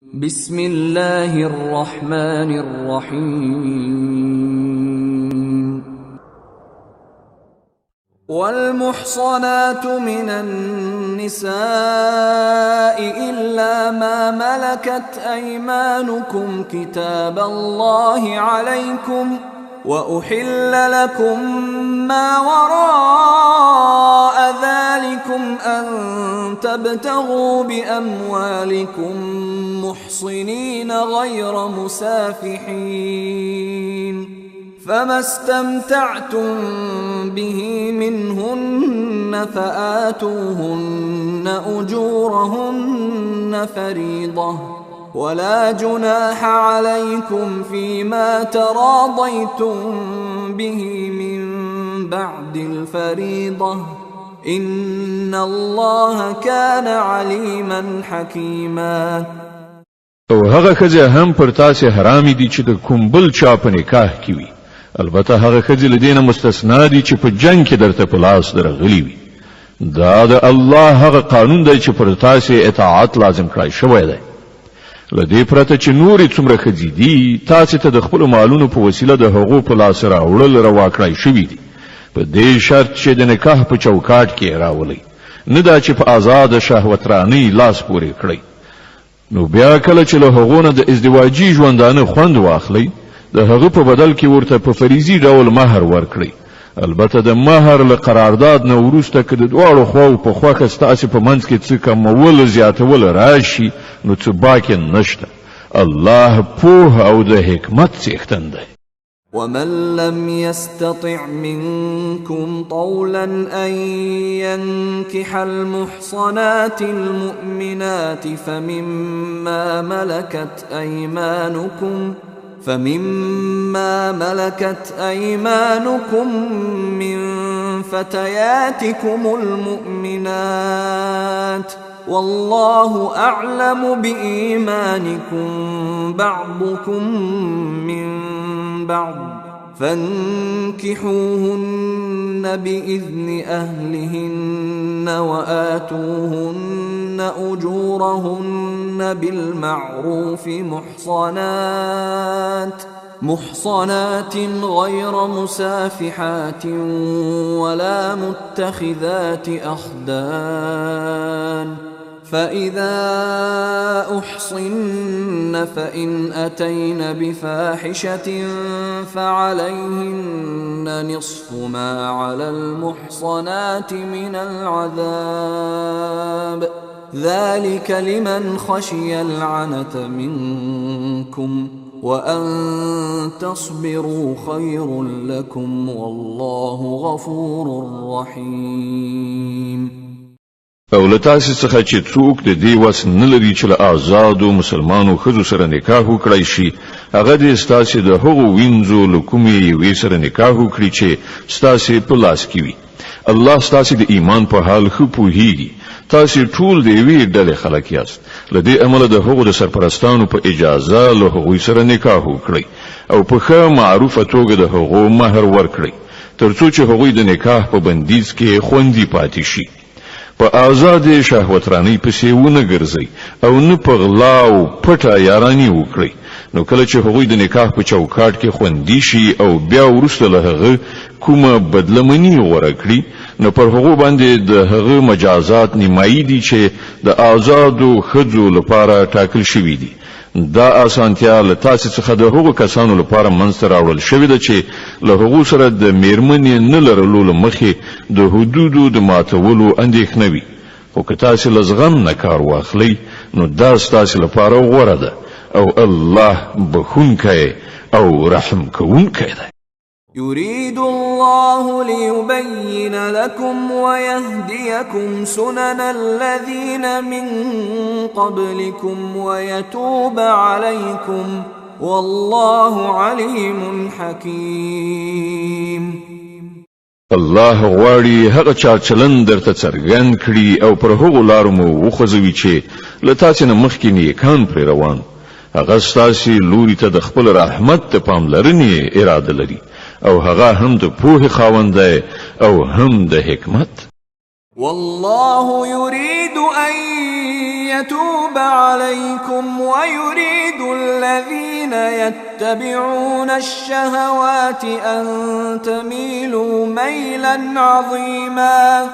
بسم الله الرحمن الرحيم والمحصنات من النساء إلا ما ملكت أيمانكم كتاب الله عليكم وأحل لكم ما وراء ذلكم أن تبتغوا بأموالكم محصنين غير مسافحين فما استمتعتم به منهن فآتوهن أجورهن فريضة ولا جناح عليكم فيما تراضيتم به من بعد الفريضة إن الله كان عليما حكيما. او هغه خځه هم پر تاسې حرام دي چې د کوم بل چا په نکاح کې وي، البته هغه خځې له دې نه مستثنا دي چې په جنګ کې درته په لاس درغلي وي. دا د الله هغه قانون دی چې پر تاسې اطاعت لازم کړی شوی دی. له دې پرته چې نورې څومره ښځې دي تاسې ته د خپلو مالونو په وسیله د هغو په لاس راوړل روا کړی شوي دي، په دې شرط چې د نکاح په چوکاټ کې راولئ، نه دا چې په آزاده شهوترانۍ لاس پورې کړئ. نو بیا کله چې له هغو نه د ازدواجي ژوندانه خوند واخلئ، د هغه په بدل کې ورته په فریضي ډول مهر ورکړئ. البته د مهر له قرارداد نه وروسته که د دواړو خواو په خوښه ستاسې په منځ کې څه کمول زیاتول راشي نو څه باکې نشته. الله پوه او د حکمت څښتن دی. ومن لم يستطع منكم طولا أن ينكح المحصنات المؤمنات فمما ملكت أيمانكم من فتياتكم المؤمنات والله أعلم بإيمانكم بعضكم من بعض فانكحوهن بإذن أهلهن وآتوهن أجورهن بالمعروف محصنات غير مسافحات ولا متخذات أخدان فإذا أحصن فإن أتين بفاحشة فعليهن نصف ما على المحصنات من العذاب ذلك لمن خشي العنة منكم وأن تصبروا خير لكم والله غفور رحيم. او له تاسې څخه چې څوک د دې وس نه لري چې له آزادو مسلمانو ښځو سره نکاح وکړی شي، هغه دې ستاسې د هغو وینځو له کومې یوې سره نکاح وکړي چې ستاسې په لاس کې وي. الله ستاسې د ایمان په حال ښه پوهیږي. تاسې ټول د یوې ډلې خلک یاست. له دې امله د هغو د سرپرستانو په اجازه له هغوی سره نکاح وکړئ او په ښه معروفه توګه د هغو مهر ورکړئ تر څو چې هغوی د نکاح په بندیز کې خوندي پاتې شي. په آزاد شهوترانۍ پسې ونه ګرځئ او نه په غلا او پټه یاراني وکړئ. نو کله چې هغوی د نکاح په چوکاټ کې خوندي شي او بیا وروسته له هغه کومه بدلمني غوره کړي نو پر هغو باندې د هغه مجازات نیمایي دي چې د آزادو ښځو لپاره ټاکل شوي دي. دا اسانتیا له تاسې څخه د هغو کسانو لپاره منځته راوړل شوې ده چې له هغو سره د میرمنې نه لرلو له مخې د حدودو د ماتولو اندېښنه وي. خو که تاسې له زغم نه کار واخلئ نو دا ستاسې لپاره غوره ده او الله بخونکی او رحم کوونکی دی. يريد الله ليبين لكم ويهديكم سنن الذين من قبلكم ويتوب عليكم والله عليم حكيم. الله غواړي هغه چار چلن درته څرګند کړي او پر هغو لارو مو وخوځوي چې له تاسې نه مخکې نیکان پرې روان. هغه ستاسې لوري ته د خپل رحمت ته پاملرنې اراده لري او هغه هم د پوهې خاوند دی او هم د حکمت. والله يريد أن ليتوب عليكم ويريد الذين يتبعون الشهوات أن تميلوا ميلا عظيما.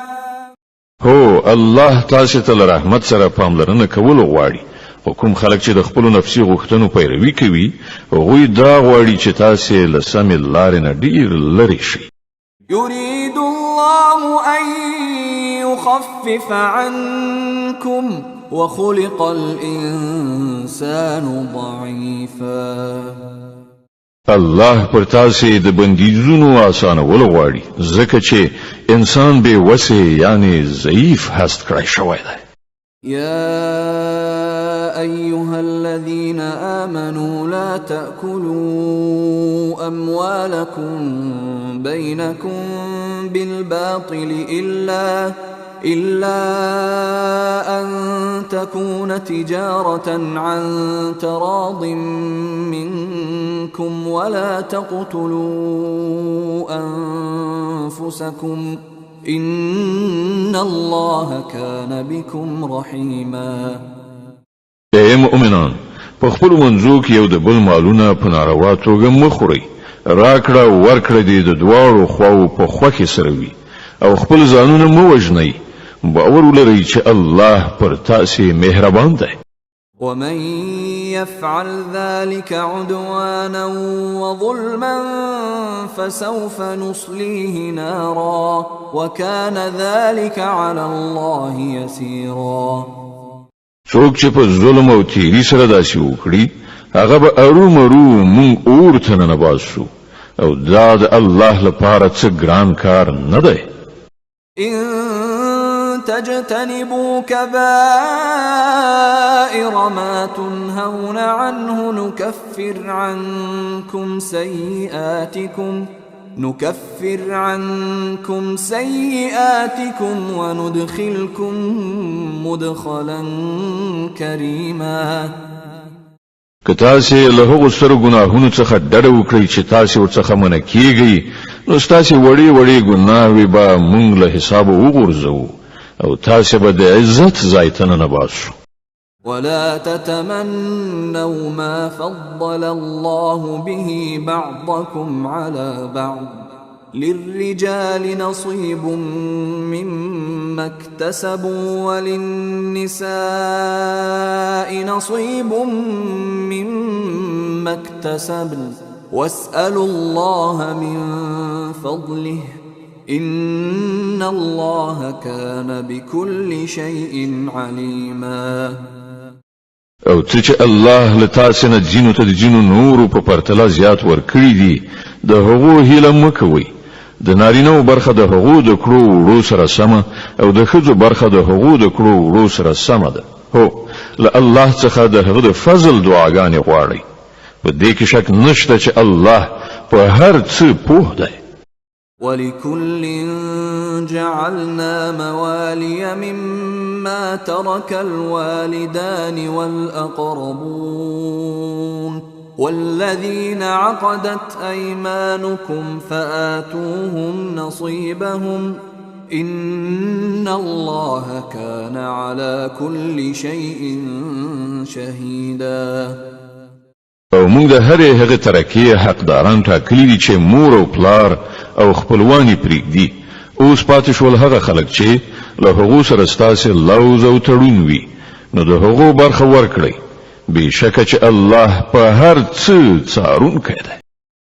هو الله تاسو ته رحمت سره پاملرنه کول غواړي. کوم خلک چې د خپل نفسي غوښتنو پیروي کوي هغه دا غواړي چې تاسو له سمې لارې نه ډیر لرې شئ. يريد الله أن يخفف عنكم وخلق الإنسان ضعيفا. الله پر تاسو د بندیزونو آسانول غواړي ځکه چې انسان به وسه یعنی ضعیف هست کړی شوی دی. يا أيها الذين آمنوا لا تأكلوا أموالكم بينكم بالباطل إلا أن تكون تجارة عن تراض منكم ولا تقتلوا أنفسكم إن الله كان بكم رحيما. اے مؤمنان په خپل منځو کې یو د بل مالونه په ناروا توګه مخوري راکړه ورکړه دي د دواړو خواو په خوخي سره وي او خپل ځانونه مو وژنئ باور ولرئ چې الله پر تاسو مهربان دی. ومن يفعل ذلك عدوانا وظلما فسوف نصليه نارا وكان ذلك على الله يسيرا. څوک چې په ظلم او تیری سره داسې وکړي هغه به ارومرو مونږ اور ته ننباسو او دا د الله لپاره څه ګران کار نه دی. تجتنبوا كبائر ما تنهون عنه نكفر عنكم سيئاتكم وندخلكم مدخلا كريما. که تاسو له هغو سترو ګناهونو څخه ډډه وکړئ چې تاسو ورڅخه منع کیږئ نو تاسو وړي ګناهوي به مونږ له حساب وګرځو او تاسو به د عزت ځای ته ننباسو. ولا تتمنوا ما فضل الله به بعضكم على بعض للرجال نصيب مما اكتسبوا وللنساء نصيب مما اكتسبن واسألوا الله من فضله إن الله كان بكل شيء عليما. او چې الله له تاسو نه جنو ته د جنو نور په پرتله زیات ورکړي دي د هغو هیله مکوي. د نارینه برخه د هغو د کړو وړو سره سم او د ښځو برخه د هغو د کړو وړو سره سم ده. هو له الله څخه د هغه د فضل دعاګانې غواړي. په دې کې شک نشته چې الله په هر څه پوه دی. ولكل جعلنا موالي مما ترك الوالدان والأقربون والذين عقدت أيمانكم فآتوهم نصيبهم إن الله كان على كل شيء شهيدا. او موږ د هرې هغه ترکیه حقداران ټاکلي دي چې مور او پلار او خپلوانی پرېږدي. اوس پاتې شول هغه خلک چې له هغو سره ستاسې لوز او تړون وي نو د هغو برخه ورکړئ. بېشکه چې الله په هر څه څارونکی دی.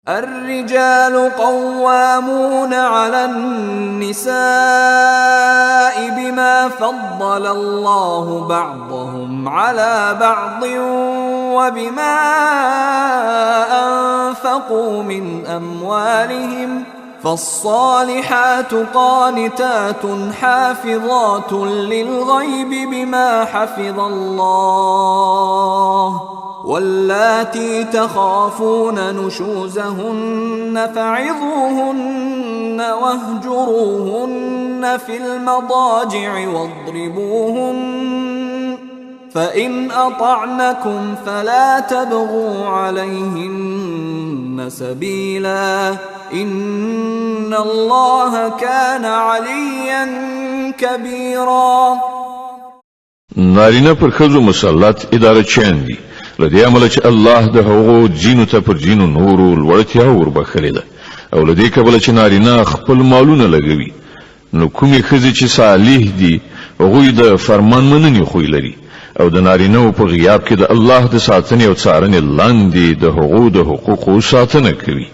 الرجال قوامون على النساء بما فضل الله بعضهم على بعض وبما أنفقوا من أموالهم فالصالحات قانتات حافظات للغيب بما حفظ الله واللاتي تخافون نشوزهن فعظوهن واهجروهن في المضاجع واضربوهن فإن أطعنكم فلا تبغوا عليهن سبيلا إن الله كان عليا كبيرا. نارینه پر ښځو مسلط اداره چیان دي له دې امله چې الله د هغو جینو ته پر جینو نورو لوړتیا وربخلې ده او له دې کبله چې نارینه خپل مالونه لګوي نو کومې ښځې چې صالح دي هغوی د فرمان مننې خوی لري او د نارینه‌و په غیاب کې د الله د ساتنې او څارنې لاندې د هغو د حقوقو ساتنه کوي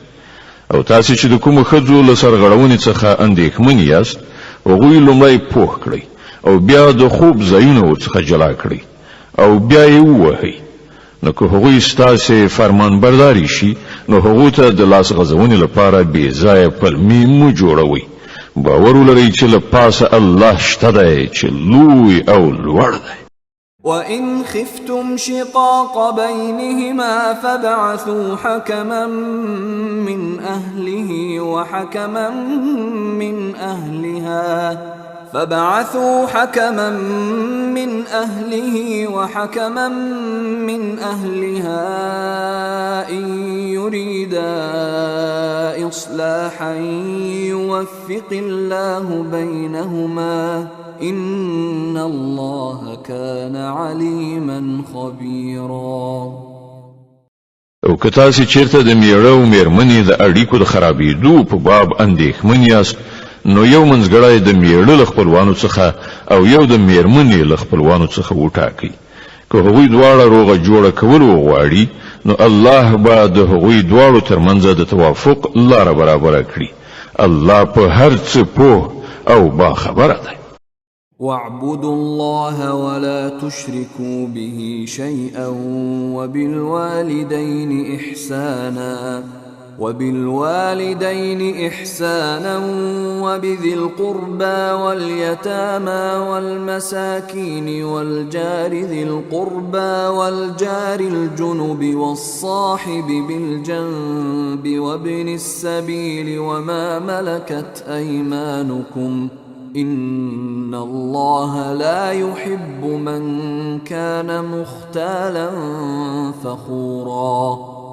او تاسو چې د کومو ښځو له سرغړونې څخه اندېښمن یاست هغوی لومړی پوه کړئ او بیا د خوب ځایونه ورڅخه جلا کړئ او بیا یې ووهئ نو که هغوی ستاسې فرمان برداري شي نو هغو ته د لاس غځونې لپاره بې ځایه پلمې مه جوړوئ باور ولرئ چې له پاسه الله شته دی چې لوی او لوړ دی وإن خفتم شقاق بينهما فابعثوا حكما من أهله وحكما من أهلها إن يريدا إصلاحا يوفق الله بينهما إن الله كان عليما خبيرا او که تاسو چیرته د میړه او میرمنې د اړیکو د خرابېدو په باب اندېښمن یاست نو یو منځګړی د میړه له خپلوانو څخه او یو د میرمنې له خپلوانو څخه وټاکئ که هغوی دواړه روغه جوړه کول وغواړي نو الله به د هغوی دواړو ترمنځ د توافق لاره برابره کړي الله په هر څه پوه او باخبره دی واعبدوا الله ولا تشركوا به شيئا وبالوالدين إحسانا وبذي القربى واليتامى والمساكين والجار ذي القربى والجار الجنب والصاحب بالجنب وابن السبيل وما ملكت أيمانكم إن الله لا يحب من كان مختالا فخورا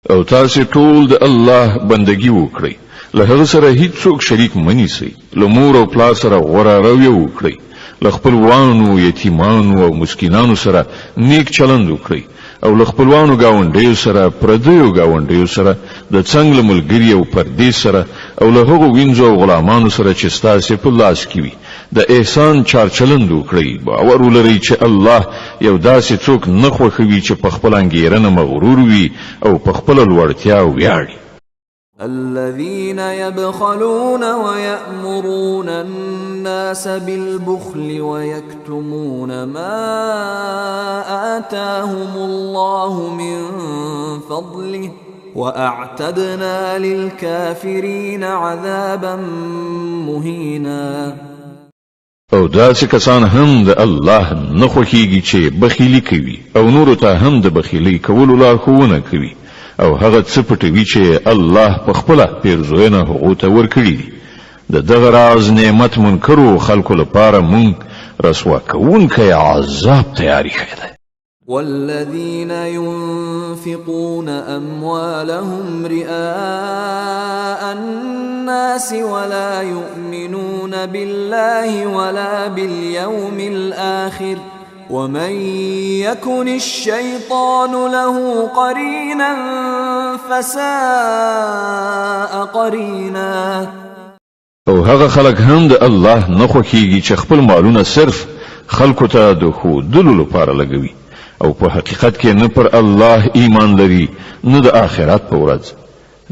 او تاسو ټول د الله بندگی وکړئ له هغه سره هیڅوک شریک منیسئ له مور او پلار سره غوره رویه وکړئ له خپلوانو یتیمانو او مسکینانو سره نیک چلند وکړئ او له خپلوانو گاونډیو سره پردیو گاونډیو سره د څنګه ملګری او پردې سره او له هغو وینځو او غلامانو سره چې ستاسو په لاس کې وي د احسان چارچلند وکړئ باور ولرئ چې الله یو داسې څوک نه خوښوي چې په خپل انګیرنه مغرور وي او په خپل لوړتیا ویاړي الذين يبخلون ويأمرون الناس بالبخل ويكتمون ما آتاهم الله من فضله وأعتدنا للكافرين عذابا مهينا او داسې کسان هم د الله نه خوښیږي چې بخیلی کوي او نورو ته هم د بخیلی کولو لارښوونه کوي او هغه څه پټوي چې الله په خپله پیرزوینه هغو ته ورکړي دي د دغه راز نعمت منکرو خلکو لپاره مونږ رسوا کوونکی عذاب تیاری کړی دی والذين ينفقون أموالهم رئاء الناس ولا يؤمنون بالله ولا باليوم الآخر ومن يكن الشيطان له قرينا فساء قرينا او هغه خلک هم د الله نه خوښیږي چې خپل مالونه صرف خلکو ته د ښودلو لپاره لګوي او په حقیقت کې نه پر الله ایمان لري نه د آخرت په ورځ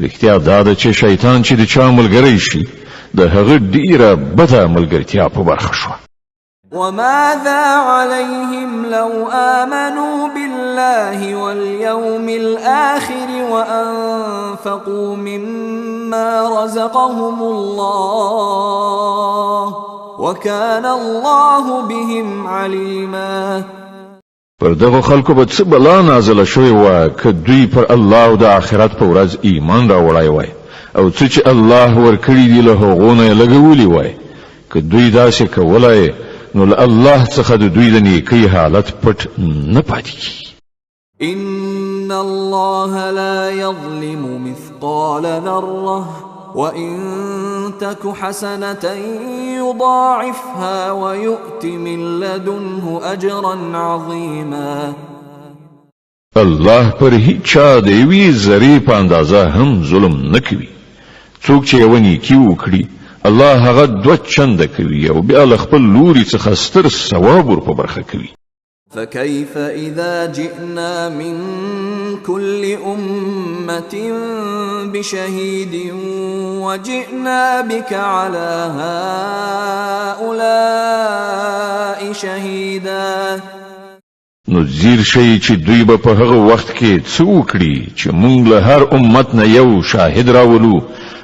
رښتیا دا ده چې شیطان چې د چا ملګری شي د هغه ډیره بده ملګرتیا په برخه شوه وماذا عليهم لو آمنوا بالله واليوم الآخر وأنفقوا مما رزقهم الله وكان الله بهم عليما پر دغه خلکو به څه بلا نازله شوې وه که دوی پر الله او د آخرت په ورځ ایمان راوړی وای او څه چې الله ورکړي دي له هغو نه یې لګولي وای که دوی داسې کولای نو له الله څخه د دوی د نیکۍ حالت پټ نه پاتې کیږي إن الله لا يظلم مثقال ذرة وإن تك حسنة يضاعفها ويؤت من لدنه أجرا عظيما. الله پر هیڅ چا د یوې ذرې په اندازه هم ظلم نه کوي. څوک چې یو نیکي وکړي الله هغه 2 چنده کوي او بیا له خپل لوري څخه ستر ثواب ور په برخه کوي. فكيف إذا جئنا من كل أمة بشهيد وجئنا بك على هؤلاء شهيدا. نو زیر شي چې دوی به په هغه وخت کې څه وکړي چې موږ له هر امت نه یو شاهد راولو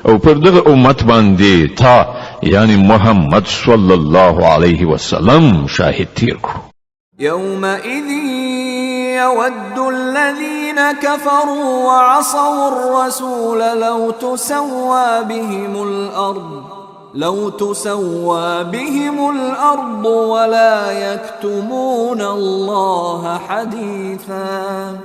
او پر دغه امت باندې تا یعنی محمد صلی الله علیه وسلم شاهد تیر کړو. يومئذ يود الذين كفروا وعصوا الرسول لو تسوى بهم الأرض ولا يكتمون الله حديثا.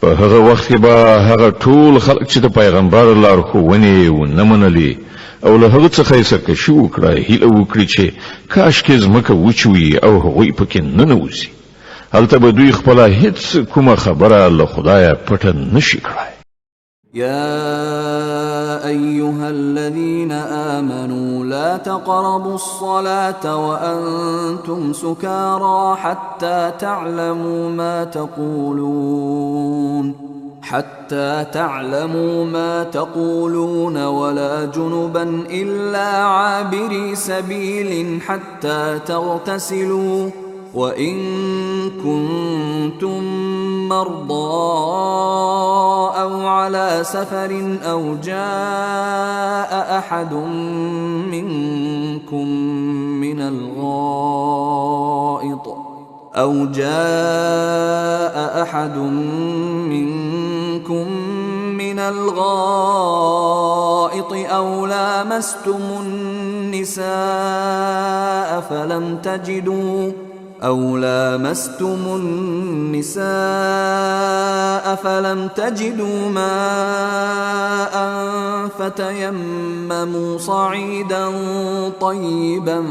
په هغه وخت کې به هغه ټول خلک چې د پیغمبر لارښوونې ونه منلې او له هغه څخه یې سرکشي وکړه هیله وکړي چې کاشکې ځمکه وچوي او هغوی پکې ننوځي. هلته به دوی خپله هیڅ کومه خبره له خدایه پټه نشي کړای. يا أيها الذين آمنوا لا تقربوا الصلاة وأنتم سكارى حتى تعلموا ما تقولون ولا جنبا إلا عابري سبيل حتى تغتسلوا وإن كنتم مرضى أو على سفر أو جاء أحد منكم من الغائط أو لامستم النساء فلم تجدوا ماء فتيمموا صعيدا طيبا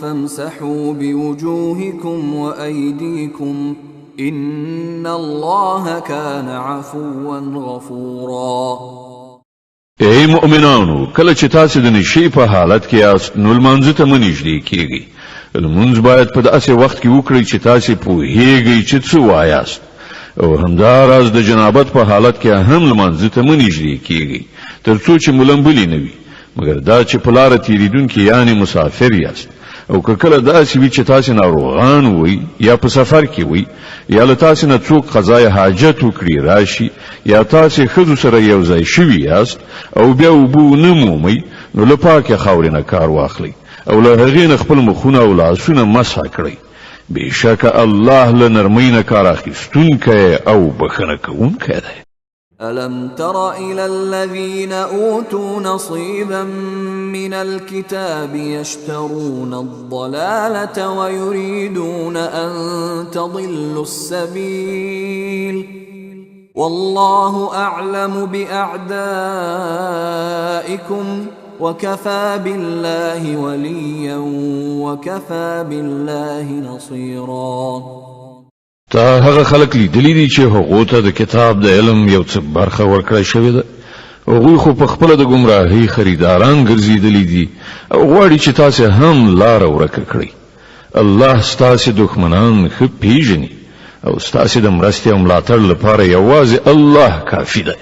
فامسحوا بوجوهكم وأيديكم إن الله كان عفوا غفورا. ای مؤمنانو کله چې تاسو د نشي په حالت کې یاست نو لمانځه ته منځدې کیږئ. لمونځ باید په داسې وخت کې وکړئ چې تاسو پوهیږئ چې څه وایاست او همداراز د جنابت په حالت کې هم لمانځه ته منځدې کیږئ تر څو چې ملنبلي نه وي مګر دا چې په لاره تیریدونکي یعنی مسافر یاست او که کله داسې وي چې تاسو ناروغان وئ یا په سفر کې وئ یا له تاسو نه څوک قضای حاجت وکړي راشي یا تاسو ښځو سره یو ځای شوي یاست او بیا اوبه نه مومئ نو له پاکې خاورې نه کار واخلئ او له هغې نه خپل مخونه او لاسونه مسح کړئ. بېشکه الله له نرمۍ نه کار اخیستونکی او بخښنه کوونکی دی. ألم تر إلى الذين أوتوا نصيبا من الكتاب يشترون الضلالة ويريدون أن تضلوا السبيل والله أعلم بأعدائكم وكفى بالله وليا وكفى بالله نصيرا. تا هغه خلک لیدلی دي چې هغه ته د کتاب د علم یو څه برخه ورکړی شوې ده. هغوی خو په خپل د گمراهۍ خریداران ګرځېدلی دي او غواړي چې تاسو هم لار ورکه کړئ. الله ستاسو دښمنان ښه پیژني او ستاسو د مرستې او ملاتړ لپاره یوازې الله کافي دی.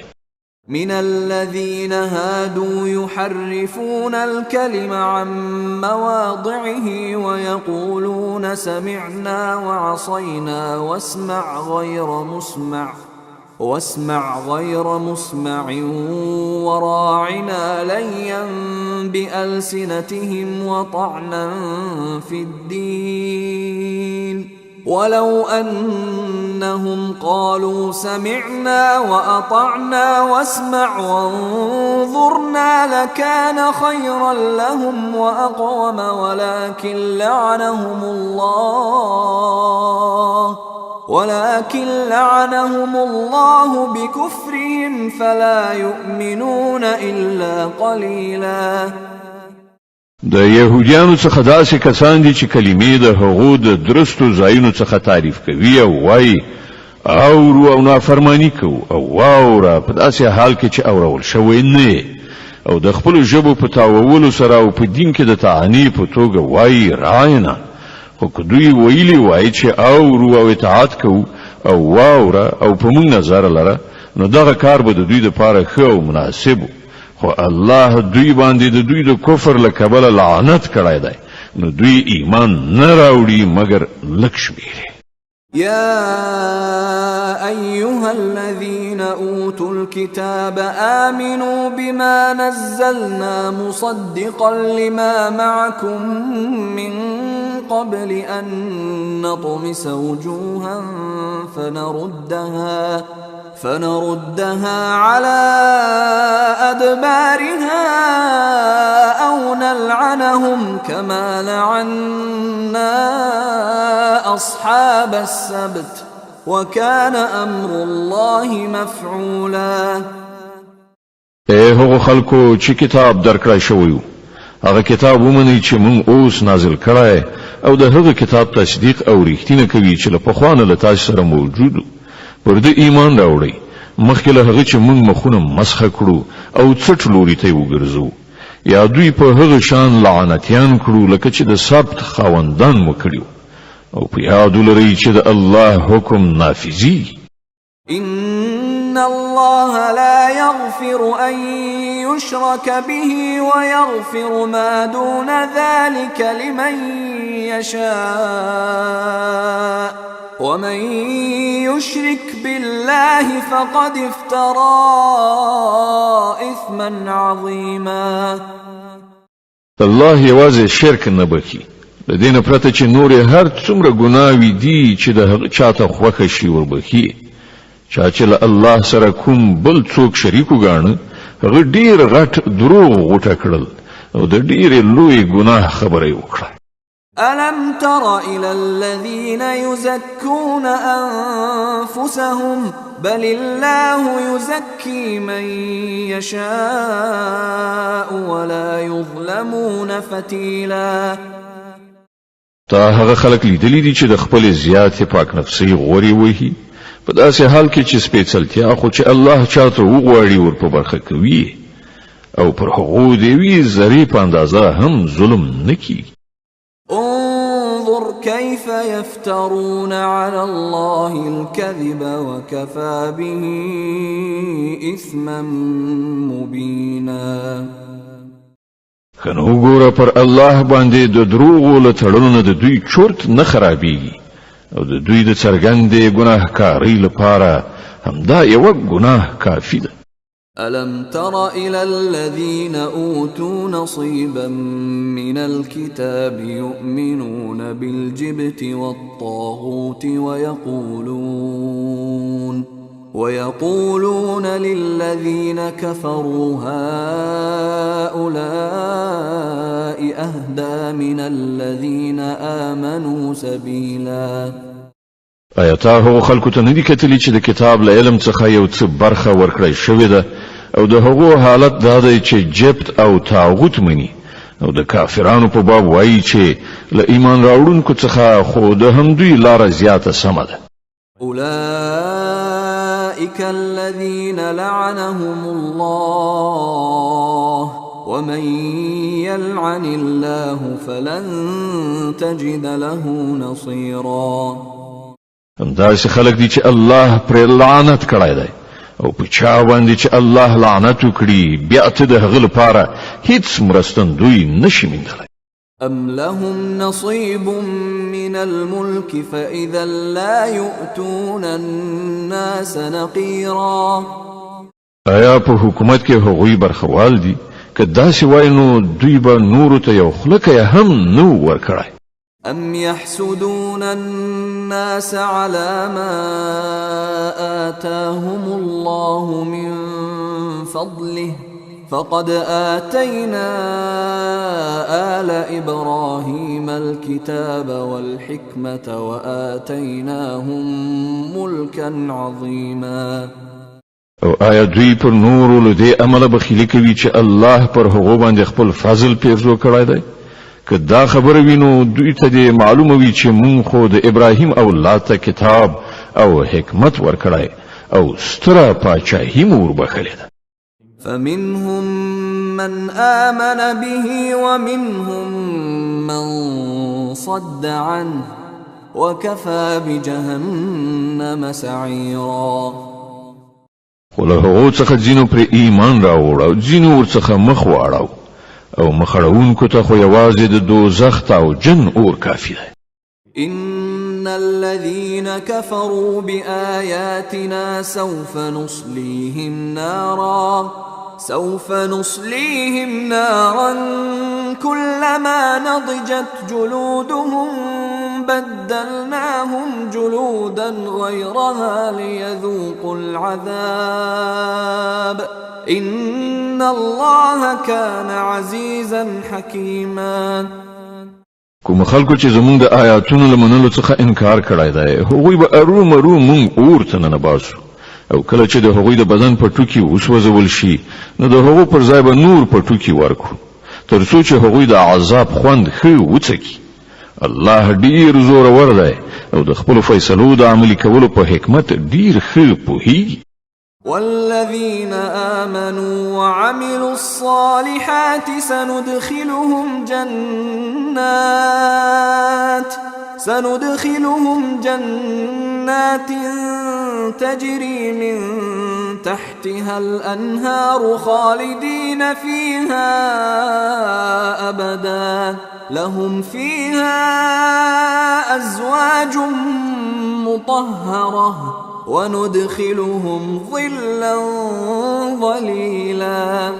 من الذين هادوا يحرفون الكلم عن مواضعه ويقولون سمعنا وعصينا واسمع غير مسمع وراعنا ليا بألسنتهم وطعنا في الدين ولو أنهم قالوا سمعنا وأطعنا واسمع وانظرنا لكان خيرا لهم وأقوم ولكن لعنهم الله بكفرهم فلا يؤمنون إلا قليلا. د يهوديانو څخه داسې کسان دي چې کلمې د هغو د درستو ځایونو څخه تعریف کوي او وایي اورو او نافرمانی کوو او واوره په داسې حال کې چې اورول شوی نه او د خپل ژبو په تاوولو سره او په دین کې د طعنې په توګه وایي راینا. خو که دوی ویلي وایي چې اورو او اطاعت کوو او واوره او په موږ نظر لره نو دغه کار به د دوی دپاره ښه او مناسب و. خو الله دوی باندې د دوی د کفر له کبله لعنت کړی دی نو دوی ایمان نه راوړي مګر لږ شمېر. يا أيها الذين أوتوا الكتاب آمنوا بما نزلنا مصدقا لما معكم من قبل أن نطمس وجوها فنردها على أدبارها أو نلعنهم كما لعنا أصحاب السبت وكان أمر الله مفعولا. هغه خلکو چې کتاب درکړای شوی هغه کتاب ومني چې مونږ اوس نازل کړای او د هغه کتاب تصدیق او رښتینه کوي چې له پخوانه له تاسو سره موجود پر دې ایمان راوړي مخکې له هغه چې مونږ مخونه مسخه کړو او څټ لوري ته وګرځو یا دوی په هغه شان لعنتیان کړو لکه چې د سبت خاوندان مو کړیو او په یاد ولرئ چې د الله حکم نافذي. إن الله لا يغفر أن يشرك به ويغفر ما دون ذلك لمن يشاء ومن يشرك بالله فقد افترى إثما عظيما. الله یوازې شرک نه بخي د دې نه پرته چې نور هر څومره ګناوي دي چې د هغه چاته خوښه شي وربخي. چا چې له الله سره کوم بل څوک شریک وګاڼه هغه ډیر غټ دروغ غوټه کړل او د ډیر لوی ګناه خبره وکړه. ألم تر إلى الذين يزكون أنفسهم بل الله يزكي من يشاء ولا يظلمون فتيلا. تا هغه خلک لیدلی دي چې د خپل زیات پاک نفسي غوري وهي په داسې حال کې چې سپېڅلتیا خو چې الله چاته وغواړي ور په برخه کوي او پر هغو د یوې ذرې په اندازه هم ظلم نه کوي. انظر كيف يفترون على الله الكذب وكفى به إثما مبينا. خنو ګوره پر الله باندې د دروغو له تړلو د دوی چورت نه خرابېږي او د دوی د څرګندې ګناهکارۍ لپاره همدا یوه ګناه کافي ده. ألم تر إلى الذين أوتوا نصيبا من الكتاب يؤمنون بالجبت والطاغوت ويقولون للذين كفروا هؤلاء أهدى من الذين آمنوا سبيلا. آیاتا هغو خلکو ته ندي کتلی چې د کتاب له علم څخه یو څه برخه ورکړی شوې ده او د هغو حالت دا دی چې جبت او طاغوت مني او د کافرانو په باب وایي چې له ایمان راوړونکو څخه خو د همدوی لاره زیاته سمه ده. أولئك الذين لعنهم الله ومن يلعن الله فلن تجد له نصيرا. همداسې خلک دي چې الله پر لعنت کړی دی او په چا باندې چې الله لعنت وکړي بیا ته د هغه لپاره هیڅ مرستندوی نشي موندلی. أم لهم نصيب من الملك فإذا لا يؤتون الناس نقيرا. آیا په حکومت کې هغوی برخوال دي که داسې وای نو دوی به نورو ته یو خلکه هم نو ورکړی. أم يحسدون الناس على ما آتاهم الله من فضله فقد آتينا آل إبراهيم الكتاب والحكمة وآتيناهم ملكا عظيما. او آیا دوی پر نورو له دې عمله بخیلي کوي چې الله پر هغو باندې خپل فضل پیرزو کړی دی؟ که دا خبره وینو دوی ته دې معلومه وي چې مونږ خو د ابراهیم اولاد ته کتاب او حکمت ورکړی او ستره پاچاهي مو وربخلې ده. فمنهم من آمن به ومنهم من صد عنه وكفى بجهنم سعيرا. خو له هغو څخه ځینو پر ایمان راوړ او ځینو ورڅخه مخ واړاو او مخړونکو ته خو یوازې د دوزخ او جن اور کافي ده. إن الذين كفروا بآياتنا سوف نصليهم نارا كلما نضجت جلودهم بدلناهم جلودا غيرها ليذوقوا العذاب إن الله كان عزيزا حكيما. کوم خلکو چې زمونږ د آیاتونو له منلو څخه انکار کړی دی هغوی به ارومرو مونږ اور ته ننباسو او کله چې د هغوی د بدن پټوکي وسوځول شي نو د هغو پر ځای به نور پټوکي ورکړو تر څو چې هغوی د عذاب خوند ښه وڅکي. الله ډیر زورور دی او د خپلو فیصلو د عملي کولو په حکمت ډیر ښه پوهیږي. والذين آمنوا وعملوا الصالحات سندخلهم جنات تجري من تحتها الأنهار خالدين فيها أبدا لهم فيها أزواج مطهرة وندخلهم ظلا ظليلا.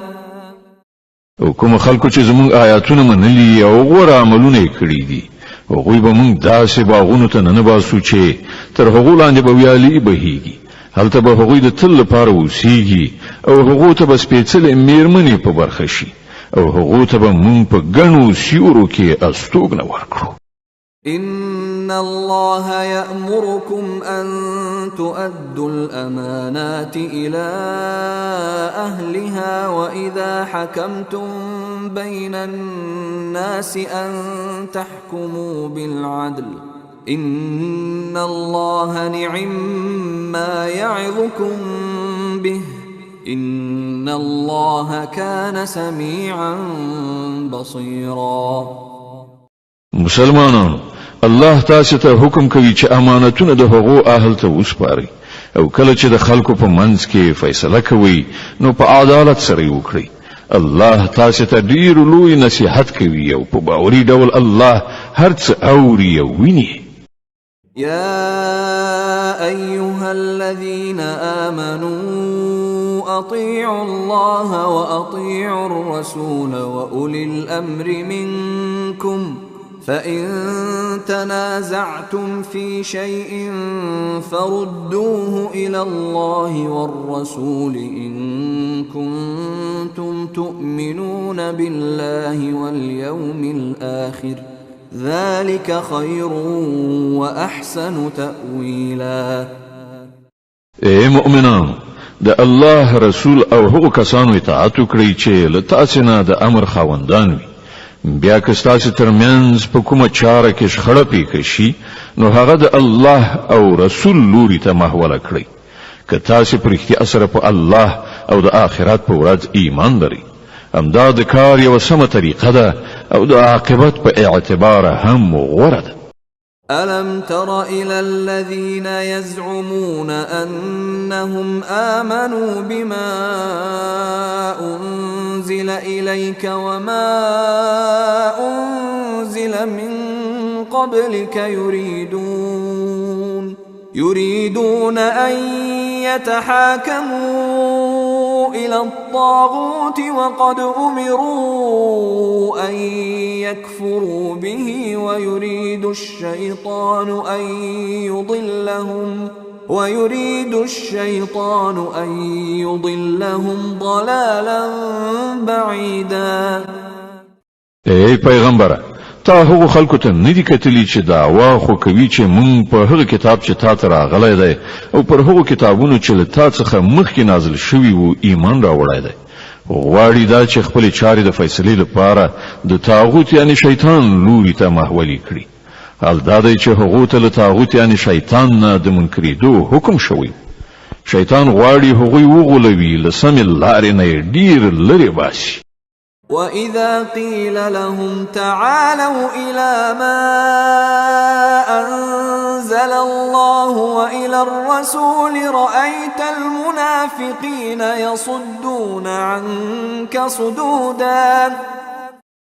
او کوم خلکو چې زموږ آیاتونه منلي او غوره عملونه کړی دي هغوی به موږ داسې باغونو ته ننباسو چې تر هغو لاندې به ویالې بهیږي. هلته به هغوی د تل لپاره اوسیږي او هغو ته به سپېڅلې میرمنې په برخه شي او هغو ته به موږ په ګڼو سیورو کې استوګنه ورکړو. إن الله يأمركم أن تؤدوا الأمانات إلى أهلها وإذا حكمتم بين الناس أن تحكموا بالعدل إن الله نعما يعظكم به إن الله كان سميعا بصيرا. مسلمانانو الله تاسو ته حکم کوي چې امانتونه د هغو اهل ته وسپارئ او کله چې د خلکو په منځ کې فیصله کوي نو په عدالت سره وکړئ. الله تاسو ته ډیر لوی نصیحت کوي او په باوري ډول الله هر څه اوري او ویني. يا أيها الذين آمنوا أطيعوا الله وأطيعوا الرسول وأولي الأمر منكم فإن تنازعتم في شيء فردوه إلى الله والرسول إن كنتم تؤمنون بالله واليوم الآخر ذلك خير وأحسن تأويلا. اے مؤمنان د الله رسول او هغو کسانو اطاعت وکړئ چې له تاسو نه د امر خاوندان وي. بیا که ستاسو ترمنځ په کومه چاره کې شخړه پیښه شي نو هغه د الله او رسول لوري ته محوله کړئ. که تاسو په رښتیا سره په الله او د آخرت په ورځ ایمان لرئ همدا د کار یوه سمه طریقه ده او د عاقبت په اعتبار هم غوره ده. ألم تر إلى الذين يزعمون أنهم آمنوا بما أنزل إليك وما أنزل من قبلك يريدون أن يتحاكموا إلى الطاغوت وقد أمروا أن يكفروا به ويريد الشيطان ويريد الشيطان أن يضلهم ضلالا بعيدا. ای پیغمبره، تا هغو خلکو ته ندی کتلی چې دعوا خو کوي چې مونږ په هغه کتاب چې تا ته راغلی دی او پر هغو کتابونو چې له تا څخه مخکې نازل شوي وو ایمان راوړی دی، غواړي دا چې خپلې چارې د فیصلې لپاره د طاغوت یعنی شیطان لوري ته محولي کړي. حال دا دی چې هغو ته له طاغوت یعنی شیطان نه د منکرېدو حکم شوی. شیطان غواړي هغوی وغولوي، له سمې لارې نه یې ډېر لرې باسي. وَإِذَا قِيلَ لَهُمْ تَعَالَوْا إِلَى مَا أَنزَلَ اللَّهُ وَإِلَى الرَّسُولِ رَأَيْتَ الْمُنَافِقِينَ يَصُدُّونَ عَنكَ صُدُودًا.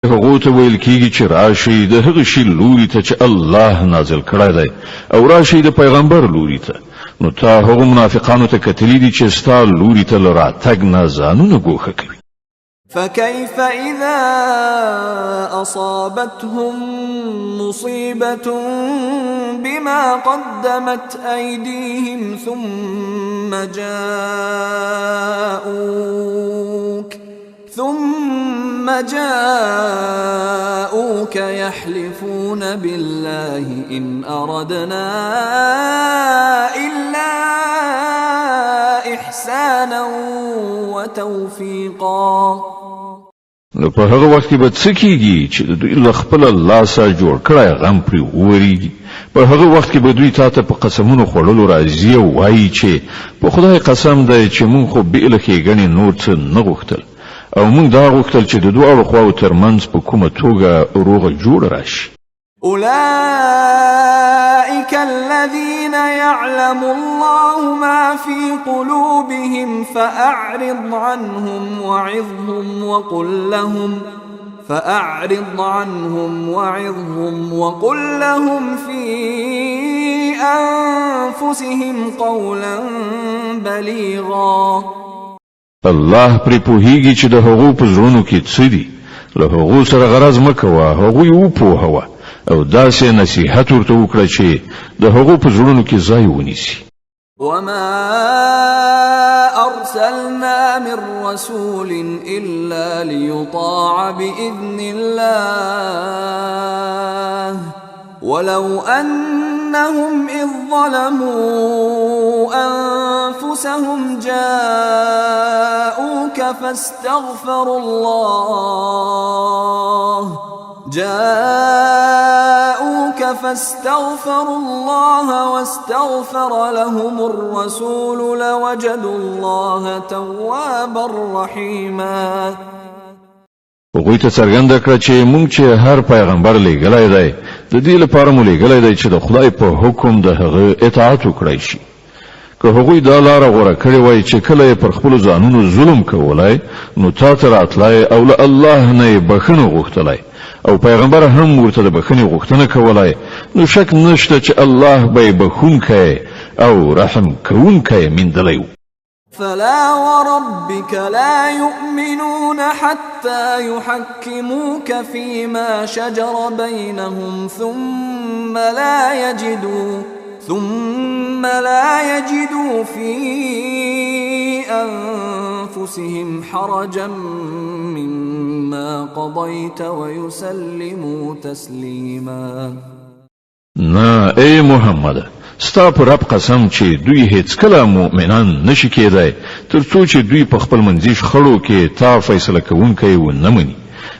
هغو ته ویل کیږي چې راشي د هغه شي لوري ته چې الله نازل کړی دی او راشي د پیغمبر لوري ته، نو تا هغو منافقانو ته کتلی دي چې ستا لوري ته له راتګ نه ځانونه ګوښه کوي. فكيف إذا أصابتهم مصيبة بما قدمت أيديهم ثم جاءوك يحلفون بالله إن أردنا إلا إحسانا وتوفيقا. نو په هغه وخت کې به څه کیږي چې دوی له خپل لاسه جوړ کړی غم پرې وورېږي. په هغه وخت کې به دوی تا ته په قسمونو خوړلو راځي او وایي چې په خدای قسم دی چې مونږ خو بې له ښېګڼې نور څه نه غوښتل او مونږ دا غوښتل چې د دواړو خواو ترمنځ په کومه توګه روغه جوړه راشي. أولئك الذين يعلم الله ما في قلوبهم فأعرض عنهم وقل لهم في أنفسهم قولا بليغا. الله پرې پوهیږي چې د هغو په زړونو کې څه دي، له هغو سره غرض مه کوه، هغوی وپوهوه او داسې نصیحت ورته وکړه چې د هغو په زړونو کې ځای ونیسي. وما أرسلنا من رسول إلا ليطاع بإذن الله ولو أنهم إذ ظلموا أنفسهم جاءوك فاستغفروا الله واستغفر لهم الرسول لوجدوا الله توابا رحيما. هغوی ته څرګنده کړه چې مونږ چې هر پیغمبر لېږلی دی د دې لپاره مو لېږلی دی چې د خدای په حکم د هغه اطاعت وکړی شي. که هغوی دا لاره غوره کړې وای چې کله یې پر خپلو ځانونو ظلم کولی نو تا ته راتلی او له الله نه یې بښنه غوښتلی او پیغمبر هم ورته د بښنې غوښتنه کولی، نو شک نشته چې الله به یې بښونکی او رحم کوونکی میندلی و. فلا وربك لا يؤمنون حتى يحكموك فيما شجر بينهم ثم لا يجدوا في أنفسهم حرجا مما قضيت ويسلموا تسليما. نه ای محمد، ستا پر رب قسم چې دوی هیڅ کله مؤمنان نشي کېدای تر څو چې دوی په خپل منځي شخړو کې تا فیصله کوونکی ونه مني،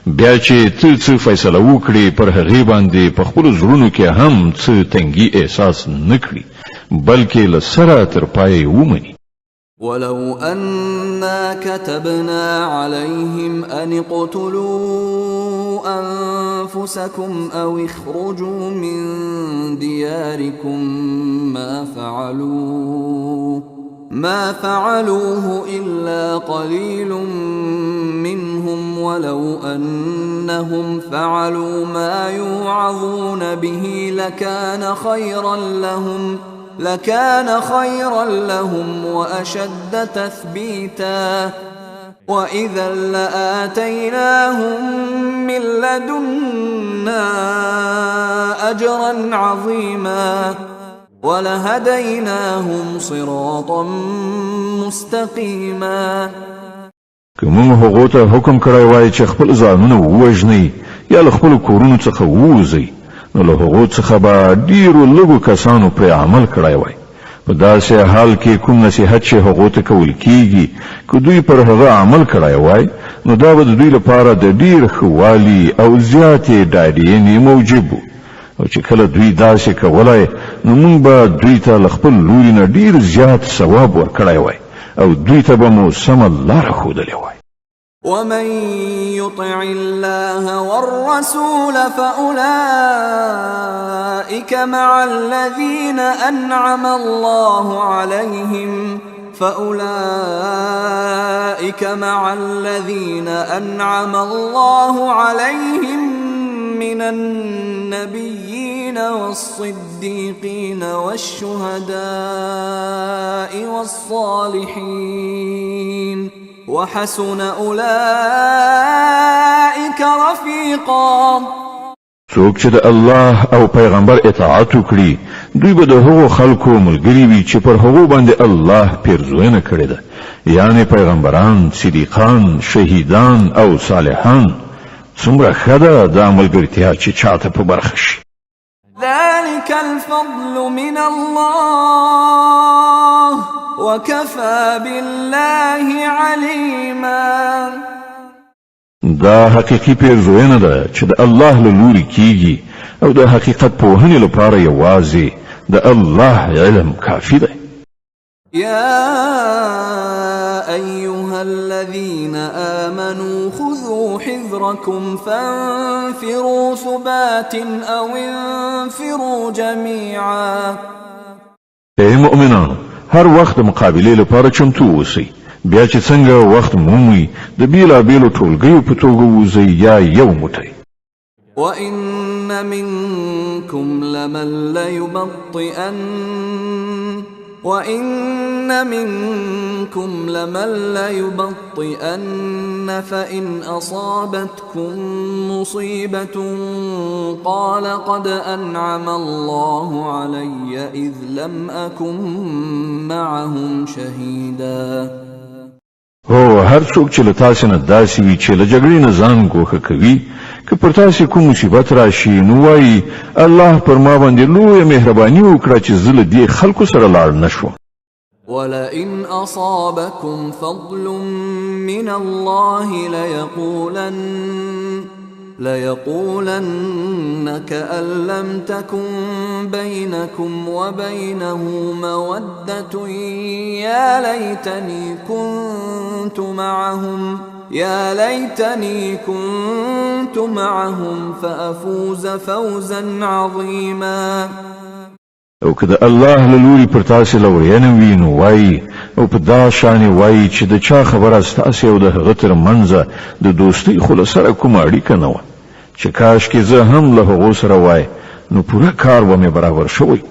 بیا چې ته څه فیصله وکړي پر هغې باندې په خپلو زړونو کې هم څه تنګي احساس نه کړي بلکې له سره تر پایه ومني. ولو أنا كتبنا عليهم أن اقتلوا أنفسكم أو اخرجوا من دياركم ما فعلوه إلا قليل منهم ولو أنهم فعلوا ما يوعظون به لكان خيرا لهم وأشد تثبيتا وإذا لآتيناهم من لدنا أجرا عظيما. ولهديناهم صراطا مستقيما. که موږ هغو ته حکم کړی وای چې خپل ځانونه ووژنئ یا له خپلو کورونو څخه ووځئ، نو له هغو څخه به ډېرو لږو کسانو پرې عمل کړی وای. په داسې حال کې کوم نصیحت چې هغو ته کول کیږي که دوی پر هغه عمل کړی وای، نو دا به د دوی لپاره د ډېر ښه والي او زیاتې ډاډینې موجب و. او چې کله دوی داسې کولای، نو موږ به دوی ته له خپل لوري نه ډېر زیات ثواب ورکړی وای او دوی ته به مو سمه لاره ښودلې وای. ومن يطع الله والرسول فأولئك مع الذين أنعم الله عليهم من النبيين والصديقين والشهداء والصالحين وحسن أولئك رفيقا. څوک چې د الله او پیغمبر اطاعت وکړي، دوی به د هغو خلکو ملګري وي چې پر هغو باندې الله پیرزوینه کړې ده، یعنی پیغمبران، صدیقان، شهیدان او صالحان. څومره ښه ده دا ملګرتیا چې چاته په برخه شي. ذلك الفضل من الله وكفى بالله عليما. دا حقیقي پیرزوینه ده چې د الله له لوري کیږي او د حقیقت پوهنې لپاره یوازې د الله علم کافي ده. يا أيها الذين آمنوا خذوا حذركم فانفروا ثبات أو انفروا جميعا. ای مؤمنانو، هر وخت مقابله لپاره چمتو اوسئ، بیا چې څنګه وخت مومي د بیلابیلو ټولګیو په توګه ووځئ یا یو موټی. وإن منكم لمن ليبطئن فإن أصابتكم مصيبة قال قد أنعم الله علي إذ لم أكن معهم شهيدا. هو هر څوک چې له تاسو نه داسې وي چې له جګړې نه ځان ګوښه کوي، که پر تاسو کوم مصیبت راشي، نو وایي الله پر ما باندې لویه مهرباني وکړه چې زه له دې خلکو سره لاړ نه شوم. ولئن أصابكم فضل من الله ليقولن كأن لم تكن بينكم وبينه مودة يا ليتني كنت معهم فأفوز فوزا عظيما. او که د الله له لوري پر تاسو لورینه وي، نو وایي او په دا شانې وایي چې د چا خبره ستاسې او د هغه تر منځه د دوستۍ خو له سره کومه اړیکه نه وه، چې کاشکې زه هم له هغو سره وای، نو پوره کار به مې برابر شوی.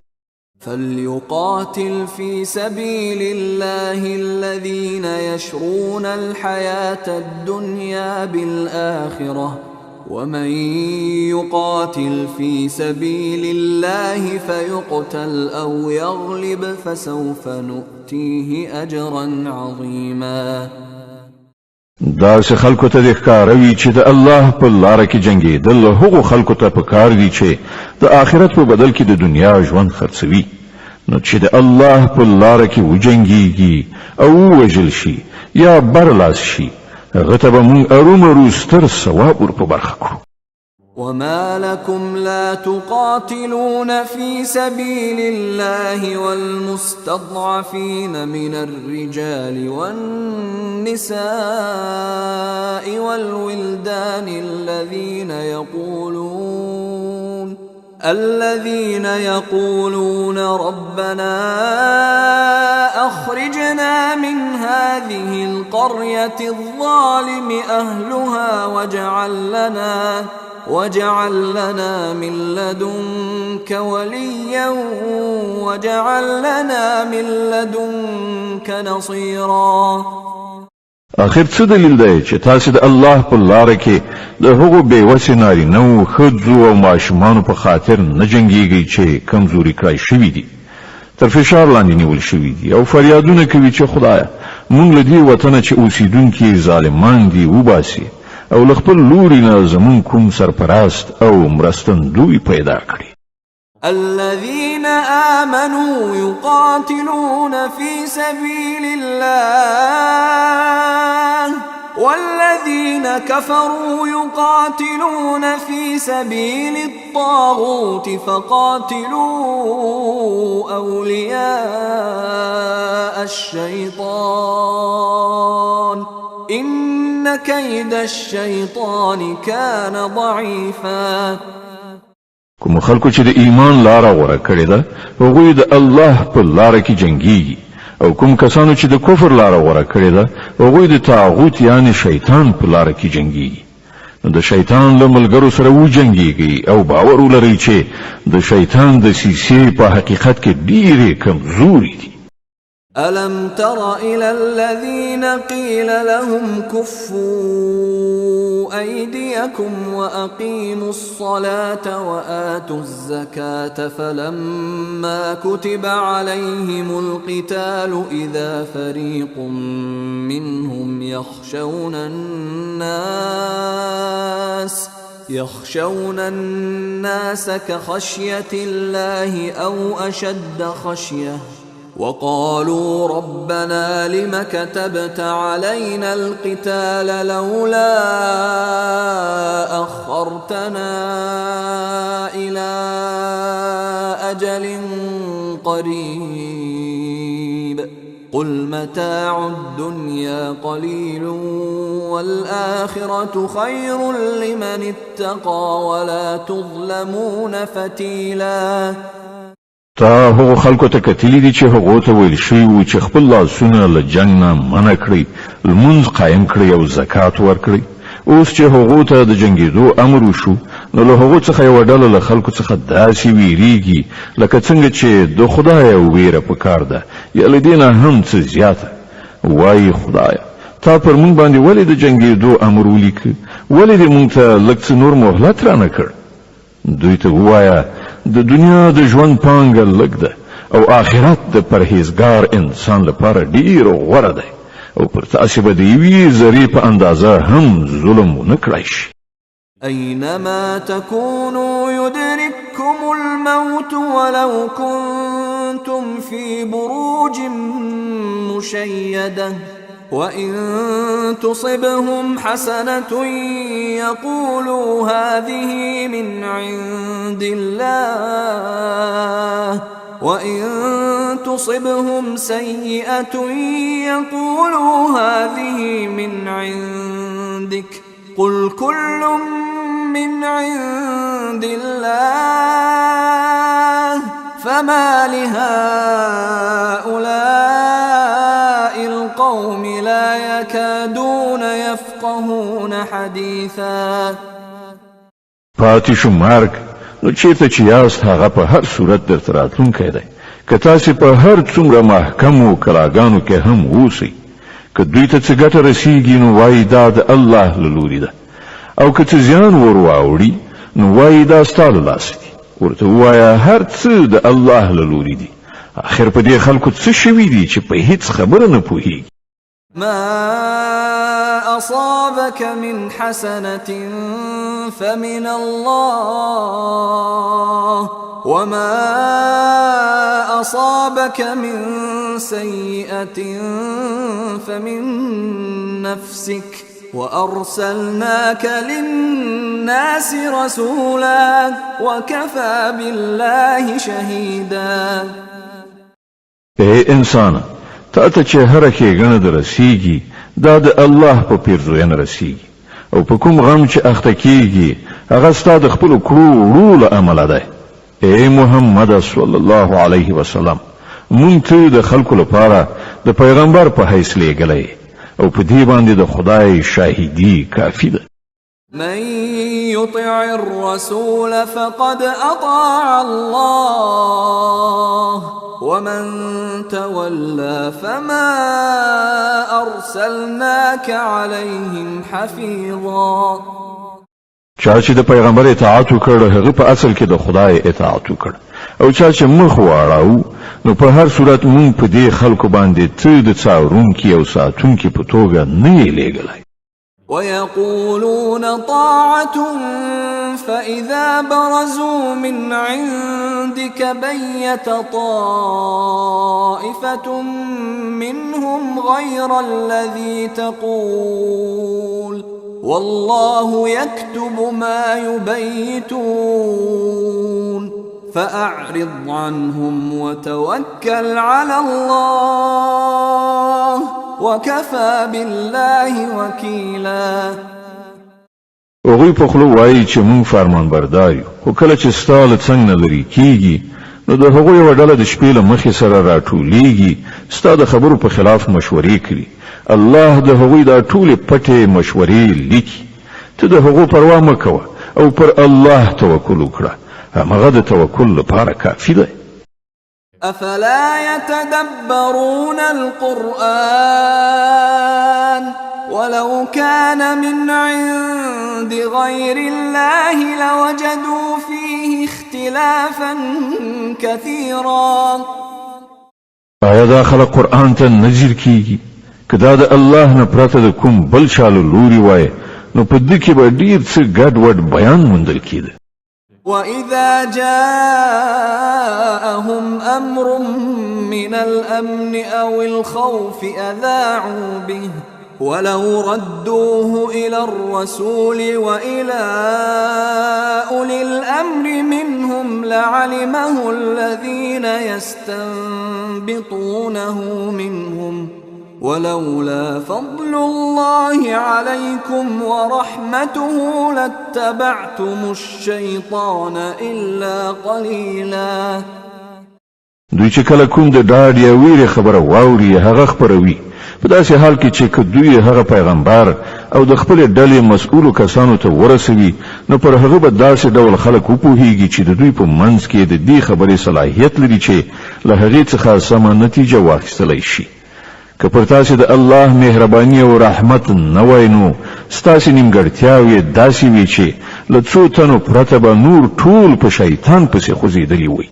فليقاتل في سبيل الله الذين يشرون الحياة الدنيا بالآخرة ومن يقاتل في سبيل الله فيقتل أو يغلب فسوف نؤتيه أجرا عظيما. دا چې خلکو ته د ښکاروي چې د الله په لاره کې جنګېدل هغو خلکو ته پکار دي چې د آخرت په بدل کې د دنیا ژوند خرڅوي، نو چې د الله په لاره کې وجنګېږي او ووژل شي یا برلاس شي، هغه ته به موږ ارومرو ستر ثواب ور په برخه کړو. وما لكم لا تقاتلون في سبيل الله والمستضعفين من الرجال والنساء والولدان الذين يقولون ربنا أخرجنا من هذه القرية الظالم أهلها واجعل لنا من لدنك وليا واجعل لنا من لدنك نصيرا. آخر څه دلیل دی چې تاسو د الله په لاره کې د هغو بېوسې نارینه‌و، ښځو او ماشومانو په خاطر نه جنګېږئ چې کمزوري کړای شوي دي؟ تر فشار لاندې نیول شوي دي او فریادونه کوي چې خدایا مونږ له دې وطنه چې اوسیدونکي ظالمان دي وباسي او له خپل لوري نه زمون کوم سرپرست او مرستندوی پیدا کړي. الذين آمنوا يقاتلون في سبيل الله والذين كفروا يقاتلون في سبيل الطاغوت فقاتلوا أولياء الشيطان إن كيد الشيطان كان ضعيفا. کوم خلکو چې د ایمان لاره غوره کړې ده هغوی د الله په لاره کې جنگيږي او کوم کسانو چې د کفر لاره غوره کړې ده هغوی د طاغوت یعنی شیطان په لاره کې جنگيږي. نو د شیطان له ملګرو سره وجنګيږي او باور ولرئ چې د شیطان د سیسې په حقیقت کې ډېرې کمزوري دي. ألم تر إلى الذين قيل لهم كفوا أيديكم وأقيموا الصلاة وآتوا الزكاة فلما كتب عليهم القتال إذا فريق منهم يخشون الناس كخشية الله أو أشد خشية وقالوا ربنا لم كتبت علينا القتال لولا أخرتنا إلى أجل قريب قل متاع الدنيا قليل والآخرة خير لمن اتقى ولا تظلمون فتيلا. تا هغو خلکو ته کتلی دي چې هغو ته ویل شوي وو چې خپل لاسونه له جنګ نه منع کړئ لمونځ قایم کړئ او زکات ورکړئ. اوس چې هغو ته د جنګېدو امر وشو نو له هغو څخه یوه ډله له خلکو څخه داسې ویریږي لکه څنګه چې د خدایه ویره پکار ده یا له دې نه هم څه زیاته. وایي خدایه تا پر مونږ باندې ولې د جنګېدو امر ولیکه ولې دې مونږ ته لږ څه نور مهلت رانه کړ. دوی ته ووایه د دنیا د ژوند پانګه لږ ده او آخرت د پرهیزګار انسان لپاره ډیر غوره ده او پر تاسې به د یوې ذرې په اندازه هم ظلم ونه کړی شي. أينما تكونوا يدرككم الموت ولو كنتم في بروج مشيدة وإن تصبهم حسنة يقولوا هذه من عند الله وإن تصبهم سيئة يقولوا هذه من عندك قل كل من عند الله فما لهؤلاء القوم لا يكادون يفقهون حديثا. پاتې شو مرګ نو چیرته چې یاست هغه په هر صورت درته راتلونکی دی که تاسې په هر څومره محکمو کلاګانو کې هم اوسئ که دوی ته څه ګټه رسیږي نو وایي دا د الله له لوري ده او که څه زیان ور واوړي نو وایي دا ستا له لاسه دي. ورته ووایه هر څه د الله له لوري دي. آخر په دې خلکو څه شوي دي چې په هیڅ خبره نه پوهیږي. ما أصابك من حسنة فمن الله وما أصابك من سيئة فمن نفسك وأرسلناك للناس رسولا وكفى بالله شهيدا. اے انسان تا ته چې هر ښېګڼه در رسیږي دا د الله په پیرزوینه رسیږي او په کوم غم چې اخته کیږي هغه ستا د خپلو کړو وړو له امله دی. اے محمد صلی الله علیه وسلم مونږ ته د خلکو لپاره د پیغمبر په حیث لیږلی او په دې باندې د خدای شاهدي کافي ده. من يطع الرسول فقد أطاع الله ومن تولى فما أرسلناك عليهم حفيظا. چا چې د پیغمبر اطاعت وکړ هغه په اصل کې د خدای اطاعت وکړ او چا چې مخ واړاو نو په هر صورت مونږ په دې خلکو باندې ته د څاورونکي او ساتونکي په توګه نه یې لېږلی. ويقولون طاعة فإذا برزوا من عندك بيت طائفة منهم غير الذي تقول والله يكتب ما يبيتون فأعرض عنهم وتوكل على الله وكفى بالله وكيلا. هغوی په خوله وایي چې مونږ فرمان بردار یو، خو کله چې ستا له څنګ نه لرې کېږي نو د هغوی یوه ډله د شپې له مخې سره راټولېږي ستا د خبرو په خلاف مشورې کړي. الله د هغوی دا ټولې پټې مشورې لیکي. ته د هغو پروا مه کوه او پر الله توکل وکړه، همغه د توکل لپاره کافي دی. أفلا يتدبرون القرآن ولو كان من عند غير الله لوجدوا فيه اختلافا كثيرا. آیا دا خلق قرآن ته نظر کیږي؟ که دا د الله نه پرته د کوم بل چا له لوري وای نو په دې کې به ډېر څه ګډ وډ بیان موندل کېده. وإذا جاءهم أمر من الأمن أو الخوف أذاعوا به ولو ردوه إلى الرسول وإلى أولي الأمر منهم لعلمه الذين يستنبطونه منهم ولولا فضل الله عليكم ورحمته لاتبعتم الشيطان إلا قليلا. دوی چې کله کوم د ډاډ یا ویرې خبره واوري هغه خپروي، په داسې حال کې چې که دوی هغه پیغمبر او د خپلې ډلې مسؤلو کسانو ته ورسوي نو پر هغه به داسې ډول خلک وپوهیږي چې د دوی په منځ کې د دې خبرې صلاحیت لري چې له هغې څخه سمه نتیجه واخیستلی شي. که پر تاسې د الله مهرباني او رحمت نه وای نو ستاسې نیمګړتیاوې داسې وي چې له څو تنو پرته به نور ټول په شیطان پسې خوځېدلي وي.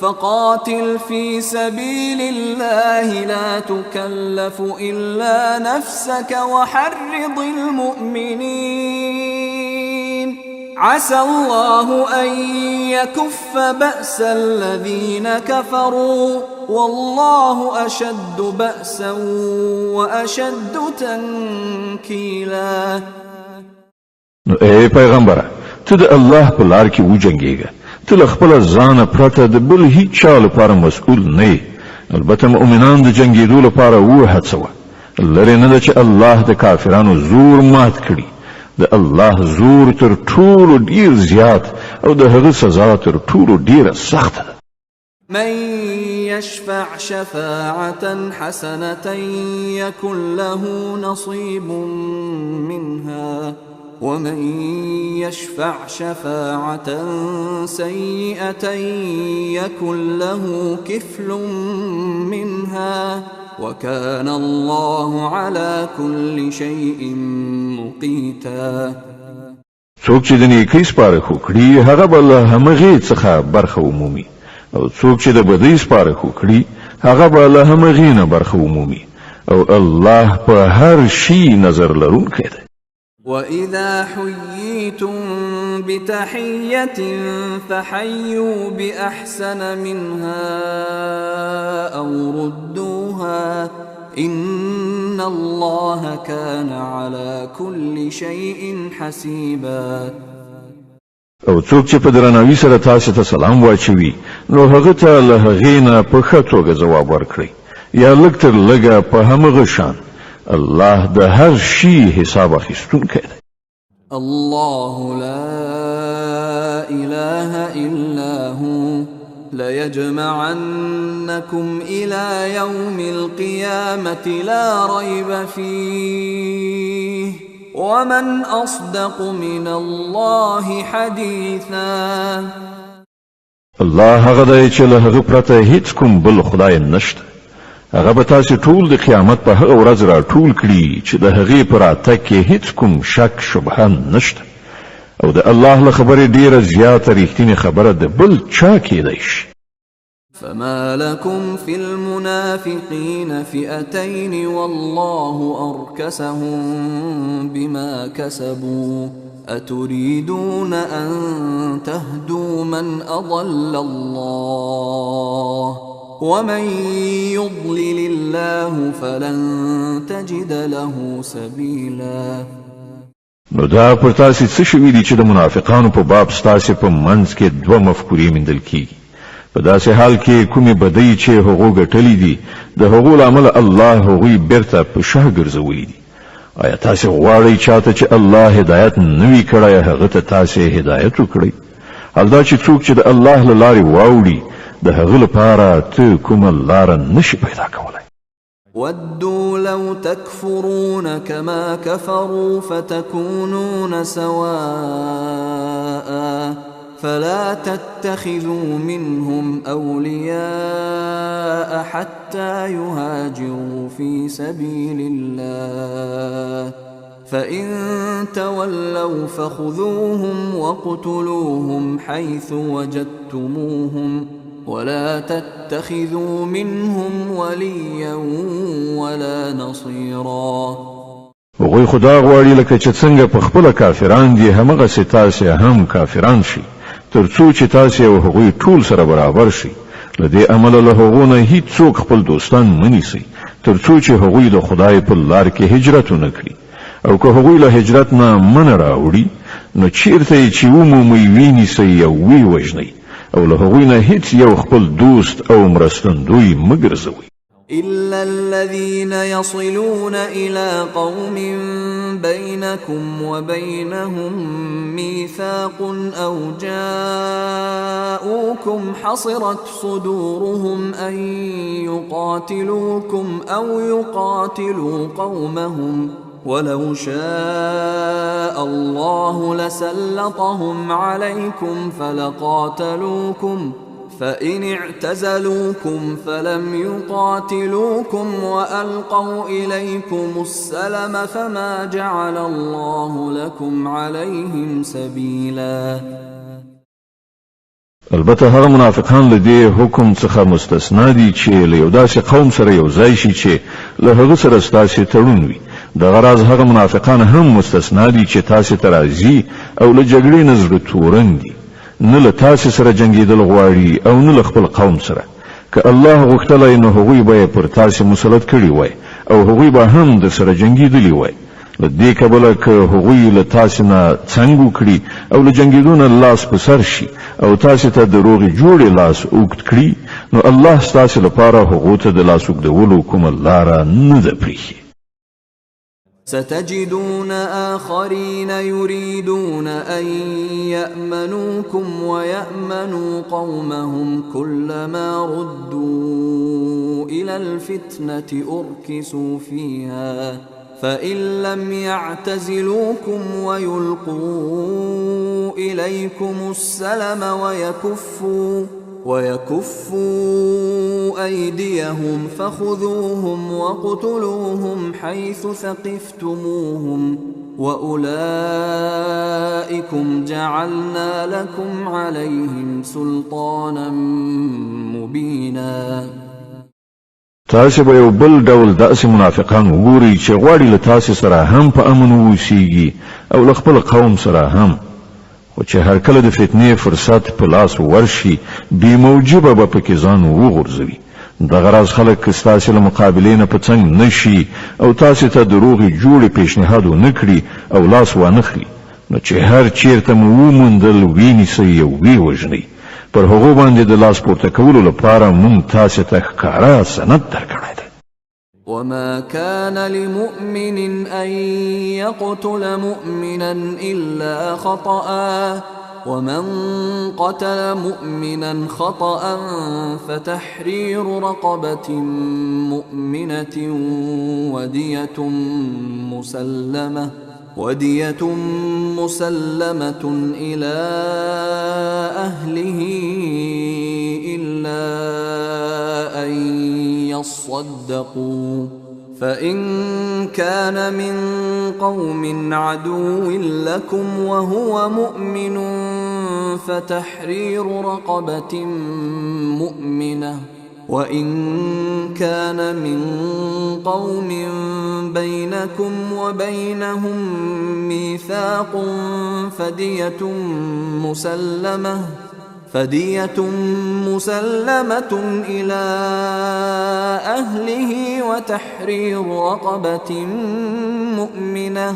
فقاتل في سبيل الله لا تكلف إلا نفسك وحرض المؤمنين عسى الله أن يكف بأس الذين كفروا والله أشد بأسا وأشد تنكيلا. اے پیغمبره ته د الله په لار کې وجنګېږه، ته له خپله ځانه پرته د بل هیڅ چا لپاره مسؤول نه یې. البته مؤمنان د جنګېدو لپاره وهڅوه، لرې نه ده چې الله د کافرانو زور مات کړي. د الله زور تر ټولو ډیر زیات او د هغه سزا تر ټولو ډیره سخته ده. من يشفع شفاعة حسنة يكن له نصيب منها ومن يشفع شفاعة سيئة يكن له كفل منها وكان الله على كل شيء مقيتا. څوک چې د نیکۍ سپارښت وکړي هغه به له همغې څخه برخه ومومي، او څوک چې د بدۍ سپارښت وکړي هغه به له همغې نه برخه ومومي، او الله په هر شي نظر لرونکی دی. وإذا حييتم بتحية فحيوا بأحسن منها أو ردوها إن الله كان على كل شيء حسيبا. او څوک چې په درناوي سره تاسو ته سلام واچوي نو هغه ته له هغې نه په ښه توګه ځواب ورکړئ، یا لږ تر لږه په همغه شان. الله د هر شي حساب اخیستونکی دی. الله لا إله إلا هو ليجمعنكم إلى يوم القيامة لا ريب فيه ومن أصدق من الله حديثا. الله هغه دی چې له هغه پرته هیڅ کوم بل خدای نشته. هغه به تاسو ټول د قیامت په هغه ورځ را ټول کړي چې د هغې په راتګ کې هیڅ کوم شک شبهه نشته، او د الله له خبرې ډیره زیاته ریښتینې خبره د بل چا کېدی شي. فما لكم في المنافقين فئتين والله أركسهم بما كسبوا أتريدون أن تهدوا من أضل الله ومن يضلل الله فلن تجد له سبيلا. نو دا پر تاسې څه شوي دي چې د منافقانو په باب ستاسې په منځ کې دوه مفکورې موندل کیږي؟ په داسې حال کې کومې بدۍ چې هغو ګټلې دي د هغو له امله الله هغوی بیرته په شا ګرځولي دي. آیا تاسې غواړئ چاته چې الله هدایت نه وي کړی هغه ته تاسې هدایت وکړئ؟ حال دا چې څوک چې د الله له لارې واوړي د هغه لپاره ته کومه لاره نشي پیدا کولی. ودوا لو تكفرون كما كفروا فتكونون سواء فلا تتخذوا منهم أولياء حتى يهاجروا في سبيل الله فإن تولوا فخذوهم وقتلوهم حيث وجدتموهم ولا تتخذوا منهم وليا ولا نصيرا. وغوی خدا غواړي لکه چې څنګه په خپل کافران دي همغسې تاسې هم کافران شي ترڅو چې تاسې او هغوی ټول سره برابر شي. له دې امله له هغو نه هیڅوک خپل دوستان منیسئ ترڅو چې هغوی د خدای په لار کې هجرت ونه کړي او که هغوی له هجرت نه منع راوړي نو چیرته یې چې ومومئ وینیسئ او ویې وژنئ او له هغوی نه هیڅ یو خپل دوست او مرستندوی مه ګرځوئ. إلا الذين يصلون إلى قوم بينكم وبينهم ميثاق أو جاءوكم حصرت صدورهم أن يقاتلوكم أو يقاتلوا قومهم ولو شاء الله لسلطهم عليكم فلقاتلوكم فإن اعتزلوكم فلم يقاتلوكم وألقوا إليكم السلم فما جعل الله لكم عليهم سبيلا. البته هغه منافقان له دې حکم څخه مستثنا دي چې له یو داسې قوم سره یو ځای شي چې له هغه سره ستاسې تړون وي. دغه راز هغه منافقان هم مستثنا دي چې تاسې ته راځي او له جګړې نه زړه تورن دي نه له تاسې سره جنګېدل غواړي او نه له خپل قوم سره. که الله غوښتلی نو هغوی به یې پر تاسې مسلط کړي وای او هغوی به هم در سره جنګېدلي وای. له دې کبله که هغوی له تاسې نه څنګ وکړي او له جنګېدو نه لاس په سر شي او تاسې ته د روغې جوړې لاس اوږد کړي نو الله ستاسې لپاره هغو ته د لاس اوږدولو کومه لاره نه ده پرېښې. ستجدون آخرين يريدون أن يأمنوكم ويأمنوا قومهم كلما ردوا إلى الفتنة أركسوا فيها فإن لم يعتزلوكم ويلقوا إليكم السلم ويكفوا أيديهم فخذوهم وقتلوهم حيث ثقفتموهم وأولئكم جعلنا لكم عليهم سلطانا مبينا. تاسې به یو بل ډول داسې منافقان وګورئ چې غواړي له تاسې سره هم په امن واوسیږي او له خپل قوم سره هم، خو چې هر کله د فتنې فرصت په لاس ورشي بې موجبه به پکې ځان وغورځوي. دغه راز خلک که ستاسې له مقابلې نه په څنګ نشي او تاسې ته د روغې جوړې پیشنهاد ونه کړي او لاس وانخلي نو چې هر چیرته مو وموندل وینیسئ او ویې وژنئ. پر هغو باندې د لاس پورته کولو لپاره مونږ تاسې ته ښکاره سند درکړی دی. وما كان لمؤمن أن يقتل مؤمنا إلا خطأ ومن قتل مؤمنا خطأ فتحرير رقبة مؤمنة ودية مسلمة إلى أهله إلا أن يصدقوا فإن كان من قوم عدو لكم وهو مؤمن فتحرير رقبة مؤمنة وإن كان من قوم بينكم وبينهم ميثاق فدية مسلمة إلى أهله وتحرير رقبة مؤمنة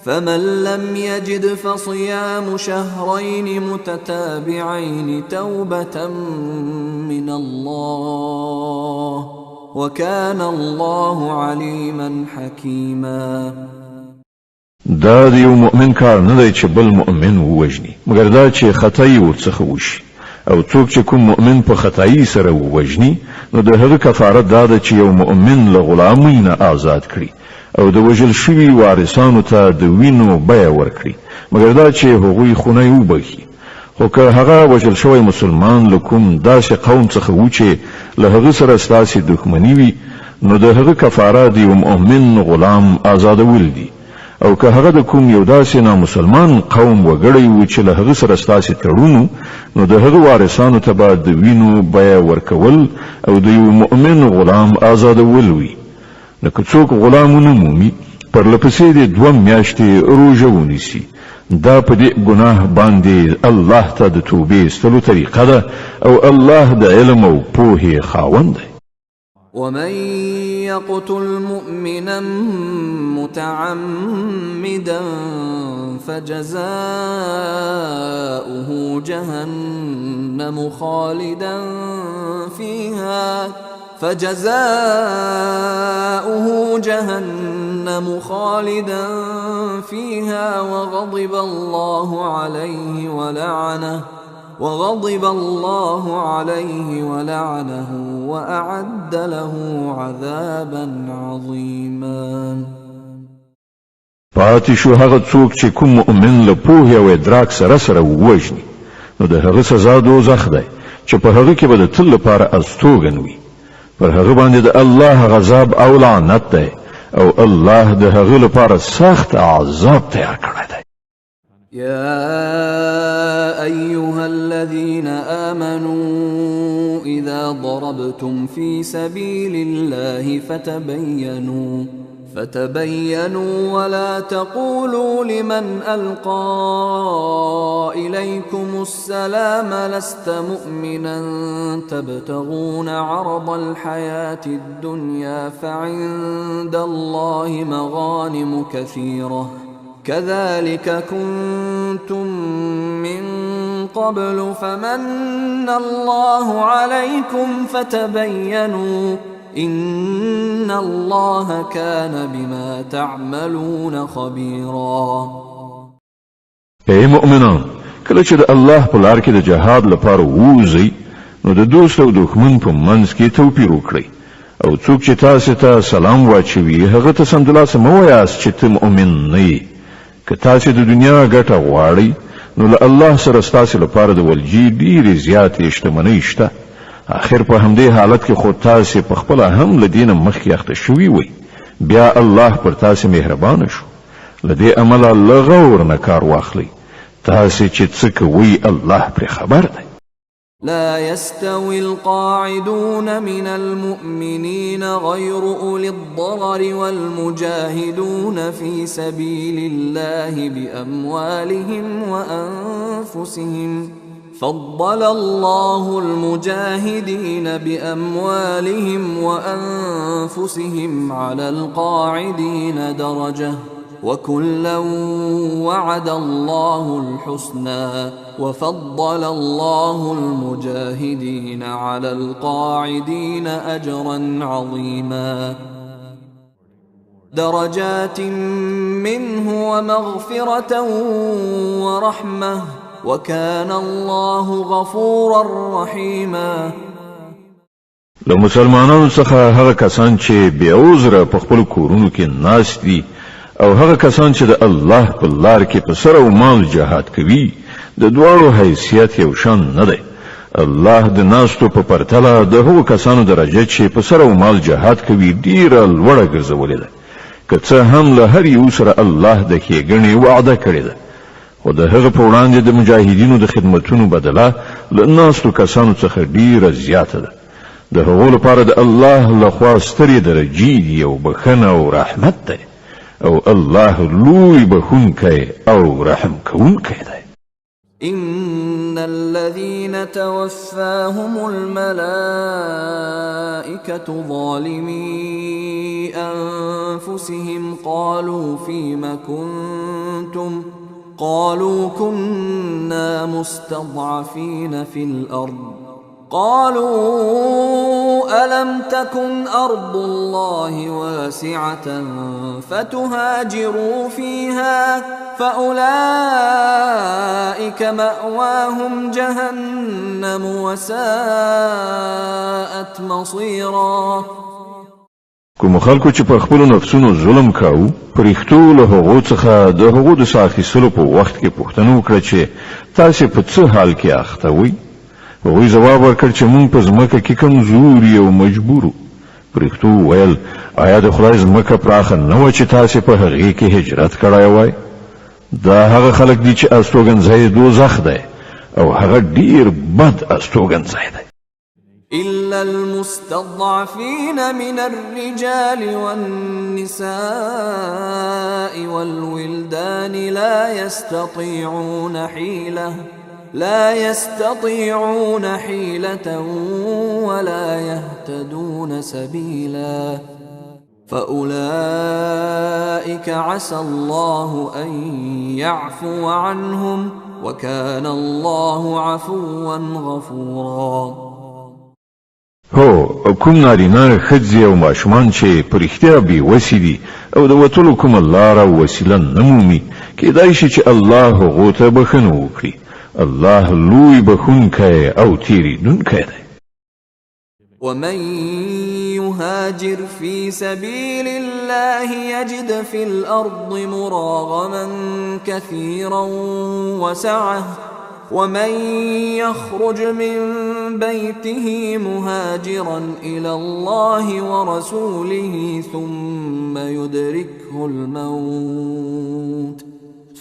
فمن لم يجد فصيام شهرين متتابعين توبة من الله وكان الله عليما حكيما. دا د یو مؤمن کار نه دی چې بل مؤمن ووژني مګر دا چې خطای ورڅخه وشي او څوک چې کوم مؤمن په خطای سره ووژني نو د هغه کفاره دا ده چې یو مؤمن له غلامۍ نه آزاد کړي او د وژل شوي وارثانو ته د وینو بیه ورکړي مګر دا چې هغوی خونی وبخي خو که هغه وژل شوی مسلمان له کوم داسې قوم څخه و چې له هغه سره ستاسې دښمني وي نو د هغه کفاره د یو مؤمن غلام آزادول دي او که هغه د کوم یو داسې نامسلمان قوم وګړی و چې له هغه سره ستاسې تړون نو د هغه وارثانو ته به د وینو بیه ورکول او د یو مؤمن غلام آزادول وي. لکه څوک غلام ونه مومي پرلپسې د 2 میاشتې روژه ونیسي دا په دې ګناه باندې الله ته د توبې ایستلو طریقه ده او الله د علم او پوهې خاوند دی. ومن يقتل مؤمنا متعمدا فجزاؤه جهنم خالدا فيها وغضب الله عليه ولعنه وأعد له عذابا عظيما. پاتې شو هغه څوک چې کوم مؤمن له پوهې او ادراک سره ووژني نو د هغه سزا دوزخ دی چې په هغه کې به د تل لپاره استوګن وي. پر هغه باندې د الله غضب او لعنت دی او الله د هغه لپاره سخت عذاب تیار کړی دی. يا أيها الذين آمنوا إذا ضربتم في سبيل الله فتبينوا ولا تقولوا لمن ألقى إليكم السلام لست مؤمنا تبتغون عرض الحياة الدنيا فعند الله مغانم كثيرة كذلك كنتم من قبل فمن الله عليكم فتبينوا إن الله كان بما تعملون خبيرا. اے مؤمنان کله چې د الله په لار کې د جهاد لپاره ووځئ نو د دوست او دښمن په منځ کې توپیر وکړئ او څوک چې تاسو ته سلام واچوي هغه ته سمدلاسه مه وایاست چې ته مؤمن نه یې. که تاسو د دنیا ګټه غواړئ نو له الله سره ستاسو لپاره د ولجې ډېرې زیاتې شتمنۍ شته. اخر په همدې حالت کې خو تاسو په خپل هم له دینه مخکې اخته شوي وي بیا الله پر تاسو مهربان شو. له دې عمله له غور نه کار واخلئ تاسو چې څه کوئ الله پرې خبر دی. لا يستوي القاعدون من المؤمنين غير أولي الضرر والمجاهدون في سبيل الله بأموالهم وأنفسهم فضل الله المجاهدين بأموالهم وأنفسهم على القاعدين درجة وكلا وعد الله الحسنى وفضل الله المجاهدين على القاعدين أجرا عظيما. درجات منه ومغفرة ورحمة وكان الله غفورا رحيما. له مسلمانانو څخه هغه کسان چې بې عذره په خپل کورونو کې ناست دي او هغه کسان چې د الله په لار کې په سر او مال جهاد کوي د دواړو حیثیت یو شان نه دی. الله د ناستو په پرتله د هغو کسانو درجه چې په سر او مال جهاد کوي ډیره لوړه ګرځولې ده که څه هم له هر یو سره الله د ښېګڼې وعده کړې ده خو د هغه په وړاندې د مجاهدینو د خدمتونو بدله له ناستو کسانو څخه ډیره زیاته ده. د هغو لپاره د الله لخوا سترې درجې دي او بخښنه او رحمت دی، او الله لوی بخښونکی او رحم کوونکی دی. إن الذين توفاهم الملائكة ظالمي أنفسهم قالوا فيم كنتم قالوا كنا مستضعفين في الأرض قالوا ألم تكن أرض الله واسعة فتهاجروا فيها فأولئك مأواهم جهنم وساءت مصيرا. کوم خلکو چې په خپل نفسونو ظلم کاوه پرېختو له هغو څخه د هغو د ساخیستلو په وخت کې پوښتنه وکړه چې تاسو په څه حال کې اخته وئ؟ هغوی جواب ورکړ چې موږ په ځمکه کې کمزوري او مجبورو. پرېختو ویل آیا د خدای ځمکه پراخه نه وه چې تاسې په هغې کې هجرت کړی وای؟ دا هغه خلک دي چې استوګنځی دوزخ دی او هغه ډیر بد استوګنځی دی. إلا المستضعفين من الرجال والنساء والولدان لا يستطيعون حيلة ولا يهتدون سبيلا فأولئك عسى الله أن يعفو عنهم وكان الله عفوا غفورا. هو کوم نارینه ښځې او ماشومان چې په رښتیا بېوسې دي او د وتلو کومه لاره او وسیله نه مومي، کېدای شي چې الله هغو ته بښنه وکړي. الله لوی بخښونکی او تېرېدونکی دی. ومن يهاجر في سبيل الله يجد في الأرض مراغما كثيرا وسعة ومن يخرج من بيته مهاجرا إلى الله ورسوله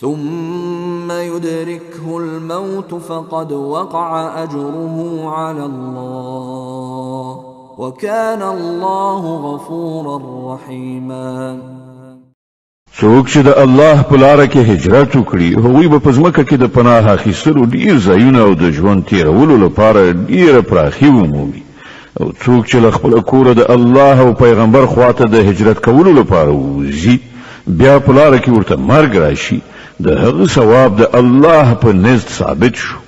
ثم يدركه الموت فقد وقع أجره على الله وكان الله غفورا رحيما. څوک چې د الله په لاره کې هجرت وکړي هغوی به په ځمکه کې د پناه اخیستلو ډیر ځایونه او د ژوند تیرولو لپاره ډیره پراخي ومومي، او څوک چې له خپله کوره د الله او پیغمبر خواته د هجرت کولو لپاره وځي بیا په لاره کې ورته مرګ راشي د هغه ثواب د الله په نزد ثابت شو.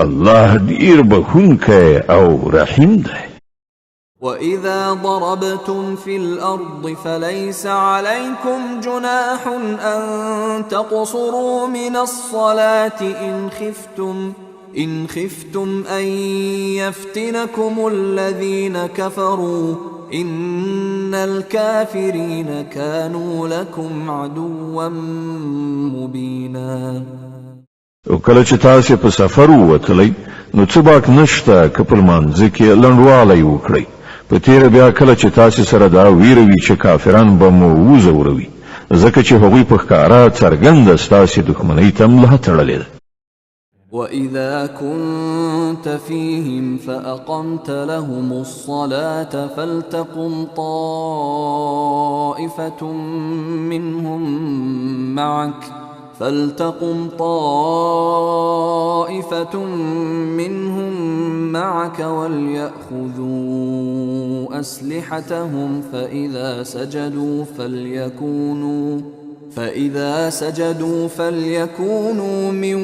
الله ډیر بخښونکی او رحیم دی. وَإِذَا ضَرَبْتُمْ فِي الْأَرْضِ فَلَيْسَ عَلَيْكُمْ جُنَاحٌ أَن تَقْصُرُوا مِنَ الصَّلَاةِ إِنْ خِفْتُمْ أَن يَفْتِنَكُمُ الَّذِينَ كَفَرُوا إِنَّ الْكَافِرِينَ كَانُوا لَكُمْ عَدُوًّا مُبِينًا. او کله چې تاسو په سفر ووتلی نو څه باک نشته که په لمانځه کې لنډوالی وکړئ. په تیره بیا کله چې تاسو سره دا ویره وي چې کافران به مو وځوروي، ځکه چې هغوی په ښکاره څرګنده ستاسې دښمنۍ ته ملا تړلې ده. وَإِذَا كُنْتَ فِيهِمْ فَأَقَمْتَ لَهُمُ الصَّلَاةَ فَلْتَقُمْ طَائِفَةٌ منهم معك وليأخذوا أسلحتهم فإذا سجدوا فليكونوا من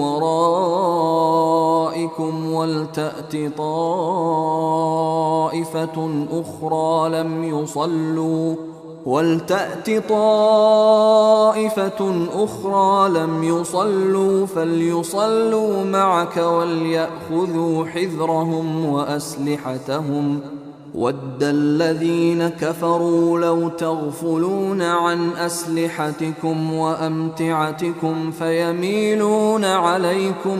ورائكم ولتأت طائفة أخرى لم يصلوا فليصلوا معك وليأخذوا حذرهم وأسلحتهم وَدَّ الَّذِينَ كَفَرُوا لَوْ تَغْفُلُونَ عَنْ أَسْلِحَتِكُمْ وَأَمْتِعَتِكُمْ فَيَمِيلُونَ عَلَيْكُمْ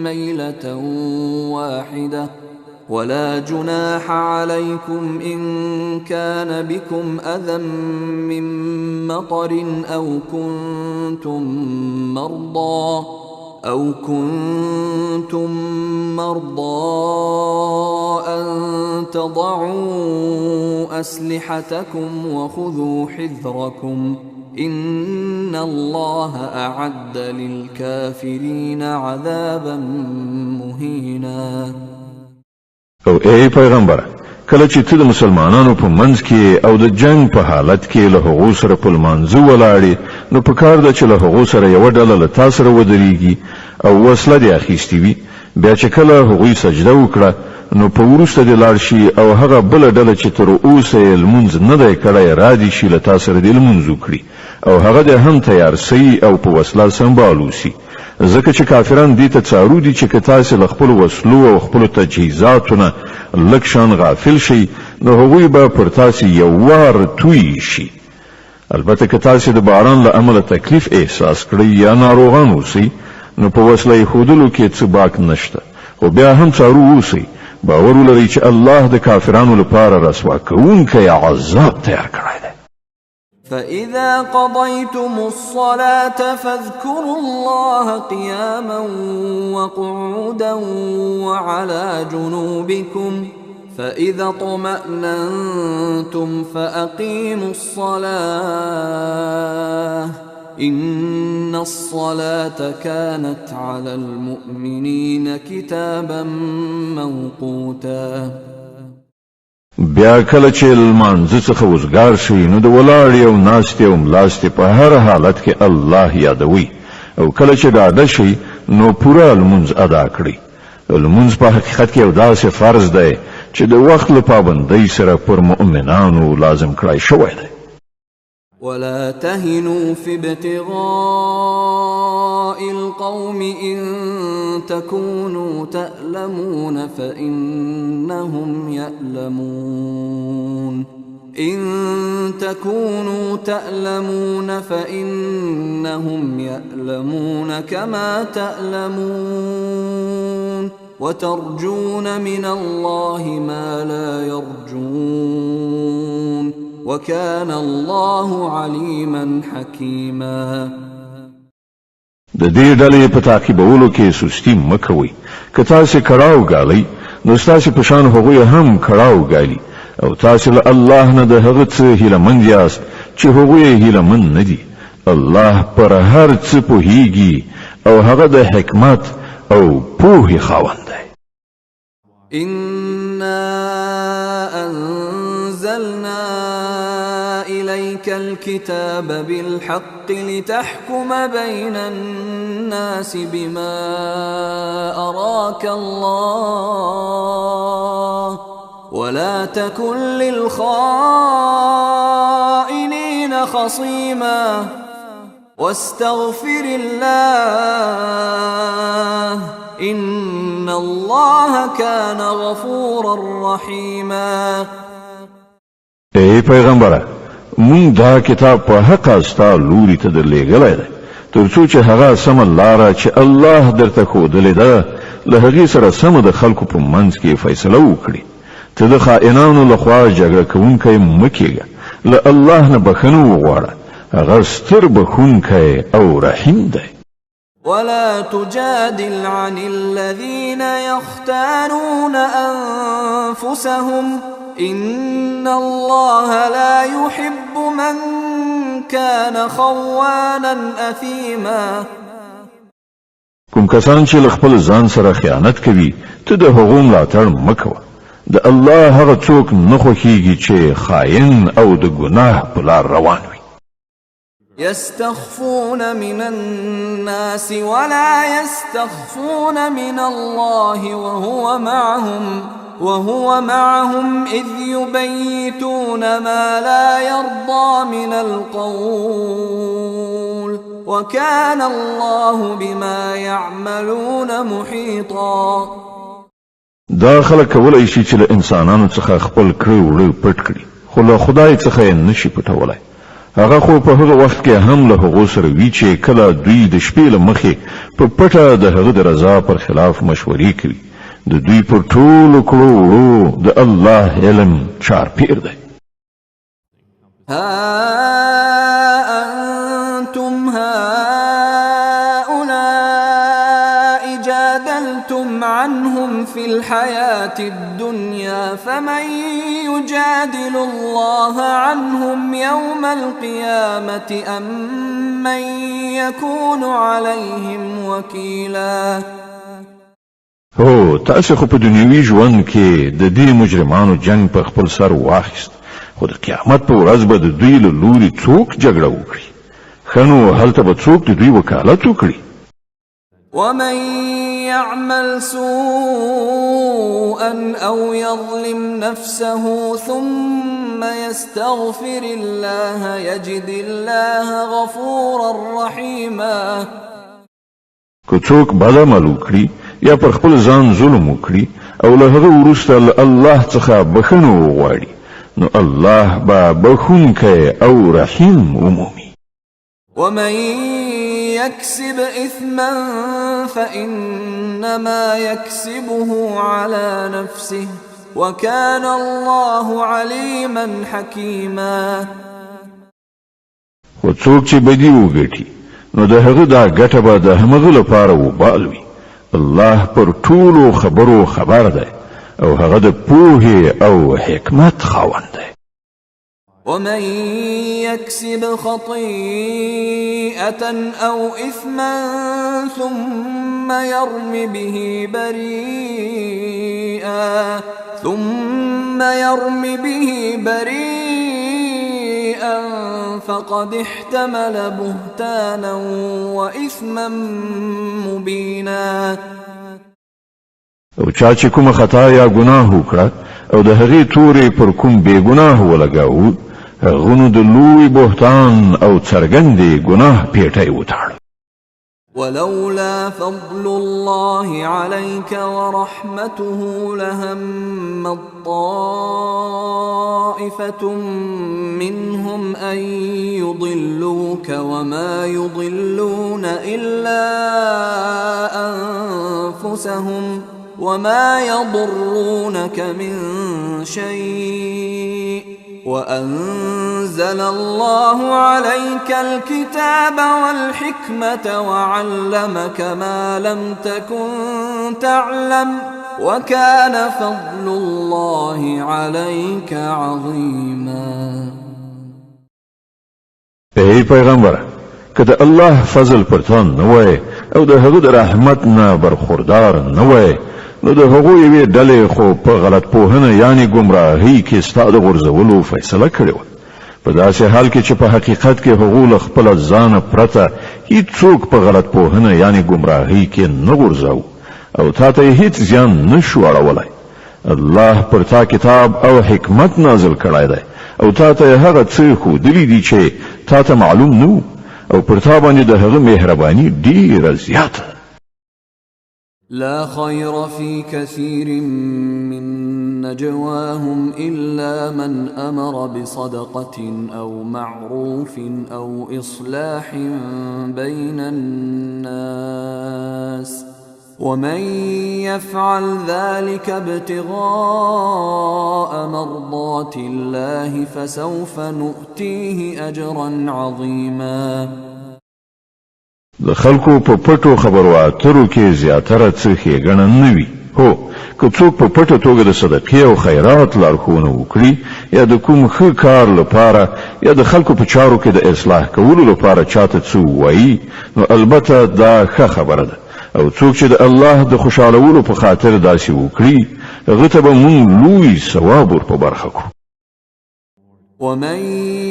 مَيْلَةً وَاحِدَةً ولا جناح عليكم إن كان بكم أذى من مطر أو كنتم مرضى أن تضعوا أسلحتكم وخذوا حذركم إن الله أعد للكافرين عذابا مهينا. او ای پیغمبر، کله چې ته د مسلمانانو په منځ کې او د جنگ په حالت کې له هغو سره په لمانځه ولاړې، نو په کار ده چې له هغو سره یوه ډله له تا سره ودرېږي او وسله دې اخیستې وي. بیا چې کله هغوی سجده وکړه، نو په وروسته دې لاړ شي او هغه بله ډله چې تر اوسه یې لمونځ نه دی کړی را دې شي له تا سره دې لمونځ وکړي او هغه دې هم تیار سي او په وسله سمبال وسي. ځکه چې کافران دې ته څارو دي چې که تاسې له خپلو وسلو او خپلو تجهیزاتو نه لږ شان غافل شي، نو هغوی به پر تاسې یو وار توی شي. البته که تاسې د باران له امله تکلیف احساس کړئ یا ناروغان اوسئ، نو په وسله ایښودلو کې څه باک نشته، خو بیا هم څارو اوسئ. باور ولرئ چې الله د کافرانو لپاره رسوا کوونکی عذاب تیار کړی دی. فإذا قضيتم الصلاة فاذكروا الله قياما وقعودا وعلى جنوبكم فإذا اطمأننتم فأقيموا الصلاة إن الصلاة كانت على المؤمنين كتابا موقوتا. بیا کله چې لمانځه څخه وزګار شي، نو د ولاړې او ناستې او ملاستې په هر حالت کې الله یادوي، او کله چې ډاډه شي نو پوره لمونځ ادا کړئ. لمونځ په حقیقت کې یو داسې فرض دی چې د وخت له پابندۍ سره پر مؤمنانو لازم کړی شوی دی. ولا تهنوا في ابتغاء القوم إن تكونوا تألمون فإنهم يألمون إن تكونوا تألمون فإنهم يألمون كما تألمون وترجون من الله ما لا يرجون وكان الله عليما حكيما. د دې ډلې په تعقیبولو کې سستی مه کوئ. که تاسې کړاو ګالئ، نو ستاسې په شان هغوی هم کړاو ګالي، او تاسې له الله نه د هغه څه هیلهمند یاست چې هغوی یې هیلهمند نه دي. الله پر هر څه پوهیږي او هغه د حکمت او پوهې خاوند دی. أنزلنا إليك الكتاب بالحق لتحكم بين الناس بما أراك الله ولا تكن للخائنين خصيما واستغفر الله إن الله كان غفورا رحيما. ای پیغمبره، مونږ دا کتاب په حق استا لوري ته درلېږلی دی، تر څو چې هغه سمه لاره چې الله درته ښودلې ده له هغې سره سمه د خلکو په منځ کې فیصله وکړي. ته د خائنانو لخوا جګړه کوونکی مه کېږه، له الله نه بخښنه وغواړه، هغه ستر بخښونکی او رحیم دی. ولا تجادل عن الذين يختانون أنفسهم إن الله لا يحب من كان خوانا أثيما. کوم کسان چې له خپل ځان سره خیانت کوي، ته د هغو ملاتړ مه کوه. د الله هغه څوک نه خوښیږي چې خاین او د ګناه په لار روان وي. يستخفون من الناس ولا يستخفون من الله وهو معهم إذ يبيتون ما لا يرضى من القول وكان الله بما يعملون محيطا. دا خلک کولای شي چې له انسانانو څخه خپل کړي وړي پټ کړي، خو له خدای څخه یې نشي پټولای. هغه خو په هغه وخت کې هم له هغو سره وی چې کله دوی د شپې له مخې په پټه د هغه د رضا پر خلاف مشورې کوي. د دوی پر ټولو کړو وړو د الله علم چارپیر دی. ها أنتم هؤلاء جادلتم عنهم في الحياة الدنيا فمن يجادل الله عنهم يوم القيامة أم من يكون عليهم وكيلا. هو تاسو خو په دنیوي ژوند کې د دې مجرمانو جنگ په خپل سر واخیست، خو د قیامت په ورځ به د دوی له لوري څوک جګړه وکړي؟ ښه نو هلته به څوک د دوی وکالت وکړي؟ ومن يعمل سوءا أو يظلم نفسه ثم يستغفر الله يجد الله غفورا رحيما. که څوک بد عمل وکړي یا پر خپل ځان ظلم وکړي او له هغه وروسته الله څخه بخښنه وغواړي نو الله با بخښونکی او رحیم ومومي. ومن يكسب إثما فإنما يكسبه على نفسه وكان الله عليما حكيما. وڅوک چې بدی وګټي نو د هغه دا ګټه به د همغه لپاره وبال وي. الله پر ټولو خبرو خبر دی او هغه د پوهې او حکمت خاوند دی. ومن يكسب خطيئة أو إثما ثم يرم به بريئا فقد احتمل بهتانا وإثما مبينا. او چا چې کومه خطا یا ګناه وکړه او د هغې تورې پر کوم بې ګناه ولګاوه هغه نو د لوی بهتان او څرګندې ګناه پیټی وتاړه. ولولا فضل الله عليك ورحمته لهم طائفة منهم أن يضلوك وما يضلون إلا أنفسهم وما يضرونك من شيء وأنزل الله عليك الكتاب والحكمة وعلمك ما لم تكن تعلم وكان فضل الله عليك عظيما. ای پیغمبر کده الله فضل پرتان نوای او د هغه د رحمت نه برخوردار نوای نو د هغه یوې ډلې خو په غلط پوهنه یعنی گمراهی کې ستاسو غرزولو فیصله کړې و. په داسې حال کې چې په حقیقت کې هغه له خپل ځان پرته هیڅوک په غلط پوهنه یعنی گمراهی کې نه غرزاو او تا ته هیڅ ځان نشو اړولای. الله پر تا کتاب او حکمت نازل کړای دی او تا ته هغه څه خو دلی دي چې تا ته معلوم نو او پر تا باندې د هغه مهرباني ډیره زیاته. لا خير في كثير من نجواهم إلا من أمر بصدقة أو معروف أو إصلاح بين الناس ومن يفعل ذلك ابتغاء مرضات الله فسوف نؤتيه أجرا عظيما. د خلکو په پټو خبرو اترو کې زیاتره څه ښېګڼه نه وي. هو که څوک په پټه توګه د صدقې او خیرات لارښوونه وکړي یا د کوم ښه کار لپاره یا د خلکو په چارو کې د اصلاح کولو لپاره چاته څه ووایي نو البته دا ښه خبره ده او څوک چې د الله د خوشحالولو په خاطر داسې وکړي هغه ته به موږ لوی ثواب ور په برخه کړو. ومن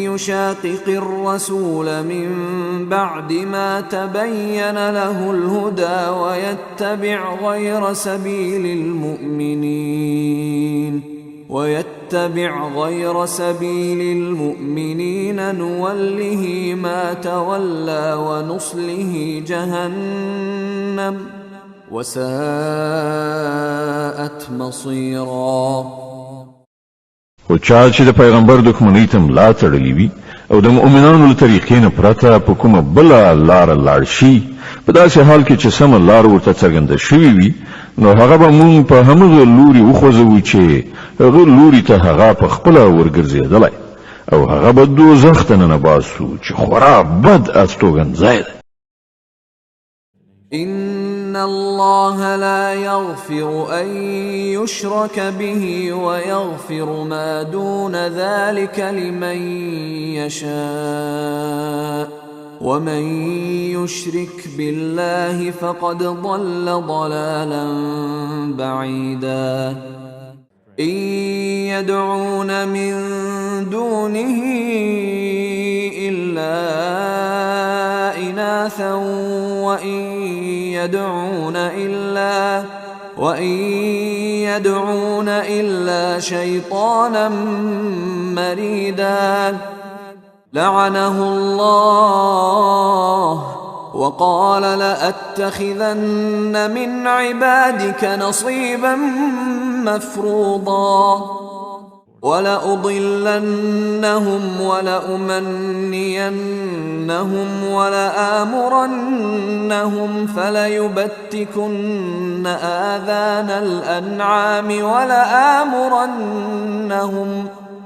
يشاقق الرسول من بعد ما تبين له الهدى ويتبع غير سبيل المؤمنين نوله ما تولى ونصله جهنم وساءت مصيرا. او چا چې د پیغمبر دښمنۍ ته ملا تړلې وي او د مؤمنانو له طریقې نه پرته په کومه بله لاره لاړ شي په داسې حال کې چې سمه لار ورته څرګنده شوې وي نو هغه به مونږ په همغه لوري وخوځوو چې هغه لوري ته هغه په خپله ورګرځېدلی او هغه به دوزخ ته ننباسو چې خورا بد استوګنځای دی. إن الله لا يغفر أن يشرك به ويغفر ما دون ذلك لمن يشاء ومن يشرك بالله فقد ضل ضلالا بعيدا. إن يدعون من دونه إلا إناثا وإن يدعون إلا شيطانا مريدا. لعنه الله وقال لأتخذن من عبادك نصيبا مفروضا ولأضلنهم ولأمنينهم ولآمرنهم فليبتكن آذان الأنعام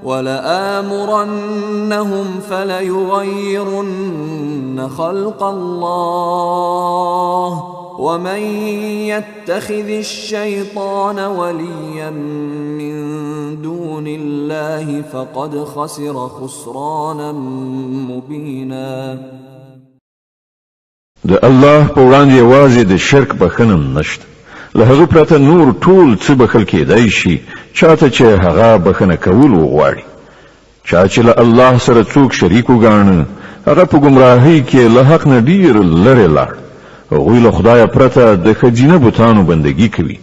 ولآمرنهم فليغيرن خلق الله ومن يتخذ الشيطان وليا من دون الله فقد خسر خسرانا مبينا. د الله په وړاندې یوازې د شرک بخښنه نشته. له هغه پرته نور ټول څه بخښل کېدای شي چاته چې هغه بخښنه کول وغواړي. چا چې له الله سره څوک شریک وګاڼه هغه په ګمراهۍ کې له حق نه ډیر لرې لاړ. هغوی له خدای پرته د ښځینه بوتانو بندګي کوي.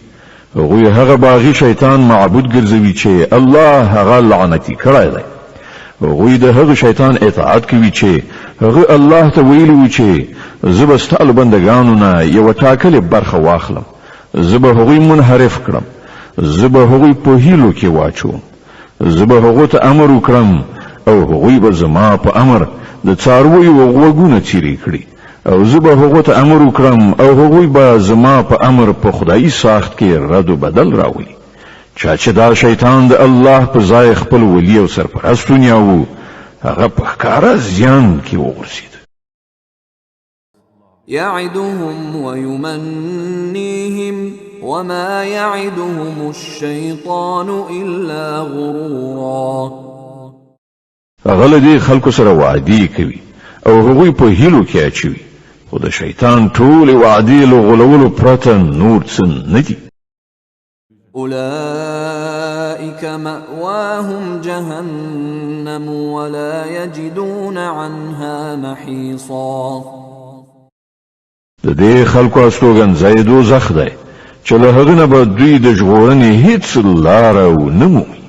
هغوی هغه باغی شیطان معبود ګرځوي چې الله هغه لعنتي کړی دی. هغوی د هغه شیطان اطاعت کوي چې هغه الله ته ویلي و چې زه به ستا له بندګانو نه یوه ټاکلې برخه واخلم، زه به هغوی منحرف کړم، زه به هغوی په هیلو کې واچوم، زه به هغو ته امر وکړم او هغوی به زما په امر د څارویو غوږونه څیرې کړي، او زه به هغو ته امر وکړم او هغوی به زما په امر په خدایي ساخت کې رد و بدل راولي. چا چې دا شیطان د الله په ځای خپل ولی او سرپرست ونیاوه هغه په ښکاره زیان کې وغورځېد. يعدهم ويمنيهم وما يعدهم الشيطان إلا غرورا. هغه له دې خلکو سره وعدې کوي او هغوی په هیلو کې اچوي، خو د شیطان ټولې وعدې له غولولو پرته نور څه نه دي. أولئك مأواهم جهنم ولا يجدون عنها محيصا. د دې خلکو استوګنځای دوزخ دی چې له هغه نه به دوی د ژغورنې هیڅ لاره ونه مومي.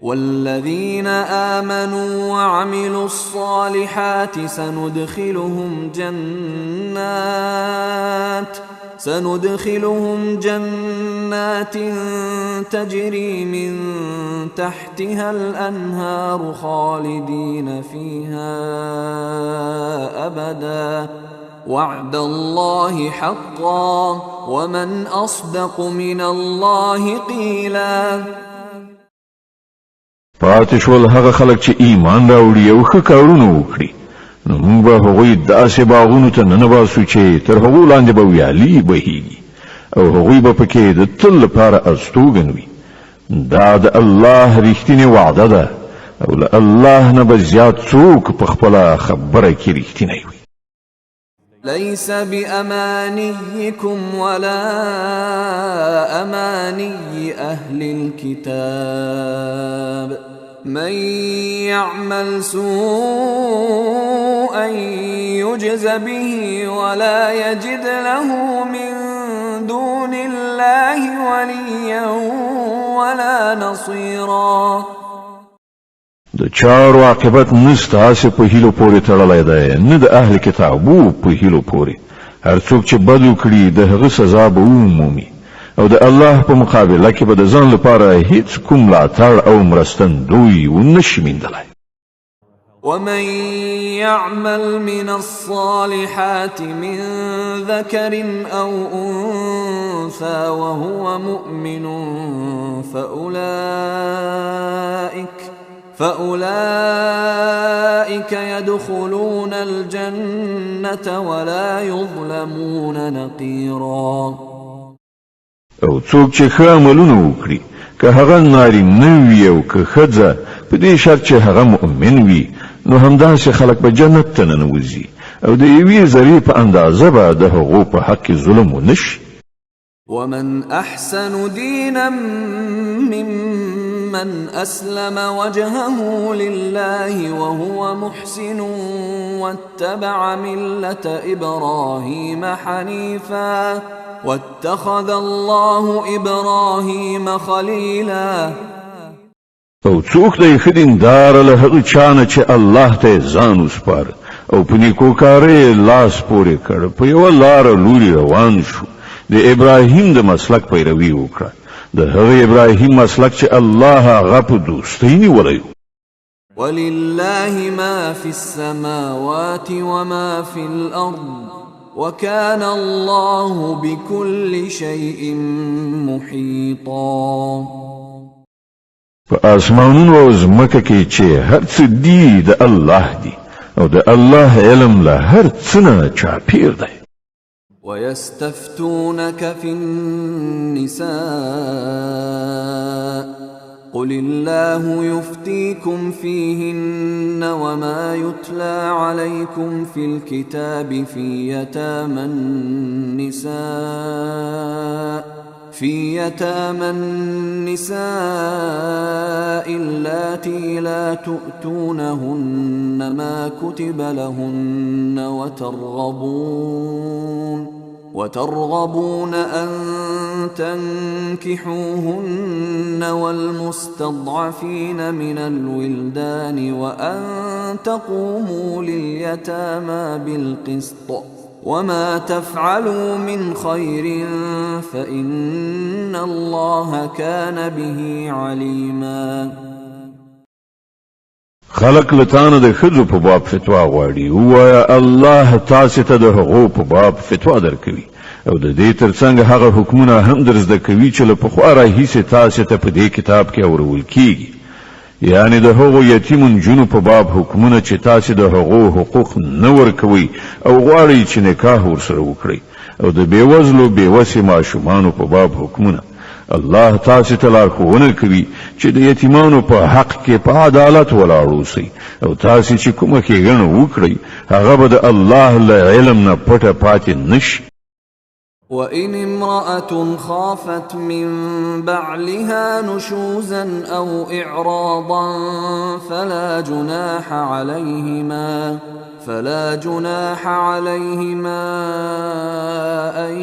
والذين آمنوا وعملوا الصالحات سندخلهم جنات تجري من تحتها الأنهار خالدين فيها أبدا وعد الله حقا ومن أصدق من الله قيلا. پاتې شول هغه خلک چې ایمان راوړي او ښه کارونه وکړي، نو موږ به هغوی داسې باغونو ته ننباسو چې تر هغو لاندې به ویالې بهیږي او هغوی به پکې د تل لپاره استوګن وي. دا د الله رښتینې وعده ده او له الله نه به زیات څوک په خپله خبره کې رښتینی وي. ليس بأمانيكم ولا أماني أهل الكتاب من يعمل سوءا يجز به ولا يجد له من دون الله وليا ولا نصيرا. د چارو عاقبت نستاسې په هیلو پورې تړلی دی، نه د اهل کتابو په هیلو پورې. هر څوک چې بد وکړي د هغه سزا به ومومي او د الله په مقابله کې به د ځان لپاره هیڅ کوم ملاتړ او مرستندوی ونه شي موندلی. ومن يعمل من الصالحات من ذكر أو أنثى وهو مؤمن فأولئك يدخلون الجنة ولا يظلمون نقيرا. او څوک چې ښه عملونه وکړي که هغه نارینه وي او که ښځه په دې شرط چې هغه مؤمن وي نو همداسې خلک به جنت ته ننوځي او د یوې ذرې په اندازه به د هغو په حق کې ظلم ونه شي. ومن أحسن دينا ممن أسلم وجهه لله وهو محسن واتبع ملة إبراهيم حنيفا واتخذ الله إبراهيم خليلا. او څوک دی ښه دینداره له هغه چا نه چې الله ته ځان وسپاره او په نیکوکارۍ لاس پورې کړ په یوه لاره لوري روان شو د ابراهیم د مسلک پیروي وکړه د هغه ابراهیم مسلک چې الله هغه په دوستۍ نیولی. ولله ما في السماوات وما في الأرض وكان الله بكل شيء محيطا. په اسمانونو او ځمکه کې چې هر څه دی د الله دی او د الله علم له هر څه نه چاپیر دی. ويستفتونك في النساء قل الله يفتيكم فيهن وما يتلى عليكم في الكتاب في يتامى النساء اللاتي لا تؤتونهن ما كتب لهن وترغبون أن تنكحوهن والمستضعفين من الولدان وأن تقوموا لليتامى بالقسط وما تفعلوا من خير فإن الله كان به عليما. خلق لتانه د ښځو په باب فتوا غواړي ووایه الله تاسې ته د هغو په باب فتوا درکوي او د دې ترڅنګ هغه حکمونه هم در زده کوي چې له پخوا راهیسې تاسې ته په دې کتاب کې اورول کیږي یعنی د هغو یتیمو نجونو په باب حکمونه چې تاسې د هغو حقوق نه ورکوي او غواړئ چې نکاح ورسره وکړئ او د بېوزلو بېوسې ماشومانو په باب حکمونه. الله تاسې ته لارښوونه کوي چې د یتیمانو په حق کې په عدالت ولاړ اوسئ او تاسې چې کومه ښېګڼه وکړئ هغه به د الله له علم نه پټه پاتې نشي. وإن امرأة خافت من بعلها نشوزا أو إعراضا فلا جناح عليهما أن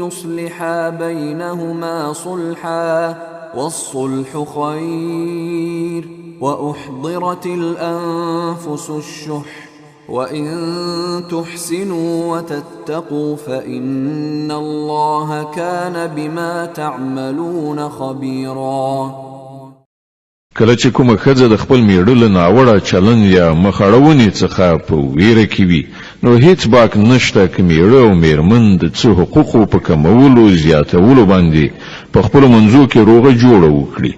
يصلحا بينهما صلحا والصلح خير وأحضرت الأنفس الشح وإن تحسنوا وتتقوا فإن الله كان بما تعملون خبيرا. کله چې کومه ښځه د خپل میړه له ناوړه چلند یا مخاړونې څخه په ویره کې وي نو هیڅ باک نشته که میړه او میرمن د څه حقوقو په کمولو زیاتولو باندې په خپلو منځو کې روغه جوړه وکړي.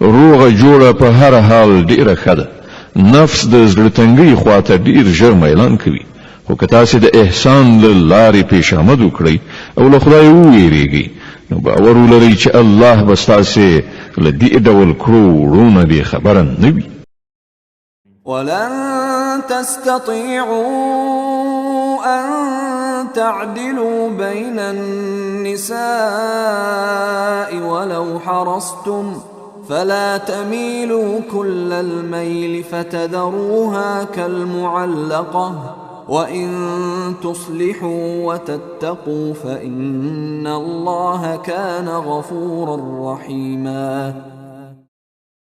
روغه جوړه په هر حال ډیره ښه ده. نفس د زړه تنګۍ خواته ډیر ژر میلان کوي خو که تاسې د احسان له لارې پیشامد وکړئ او له خدای وویریږئ نو باور ولرئ چې الله به ستاسې له دې ډول کړو وړو نه بېخبره نه وي. ولن تستطيعوا أن تعدلوا بين النساء ولو حرصتم فلا تميلوا كل الميل فتذروها كالمعلقة وإن تصلحوا وتتقوا فإن الله كان غفورا رحيما.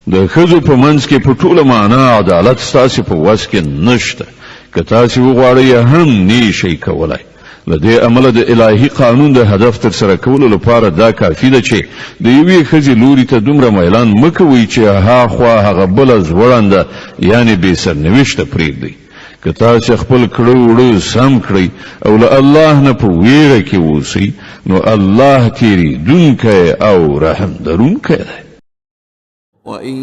د ښځو په منځ کې په ټوله معنا عدالت ستاسې په وس کې نشته که تاسې وغواړئ هم نه شئ کولی لدې عمله د الهي قانون د هدف تر سره کولو لپاره دا کافي ده چې د یوې ښځې لوري ته دومره میلان مه کوئ چې هاخوا هغه بله ځوړنده یعنې بې سرنوشته پرېږدئ. که تاسې خپل کړه وړه سم کړئ او له الله نه په ویره کې اوسئ نو الله تېرېدونکی او رحم لرونکی دی. وَإِن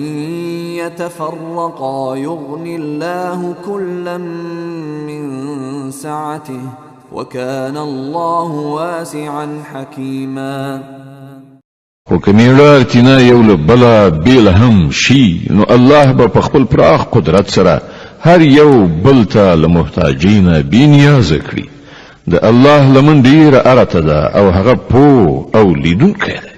يَتَفَرَّقَا يُغْنِ اللَّهُ كُلًّا مِّن سَعَتِهِ وَكَانَ اللَّهُ وَاسِعًا حَكِيمًا. خو که میړه اړتینا یو له بله بیل هم شي نو الله به په خپل پراخ قدرت سره هر یو بل ته له محتاجۍ نه بېنیازه کړي. د الله لمن ډېره ارته ده او هغه پوه او لیدونکی دی.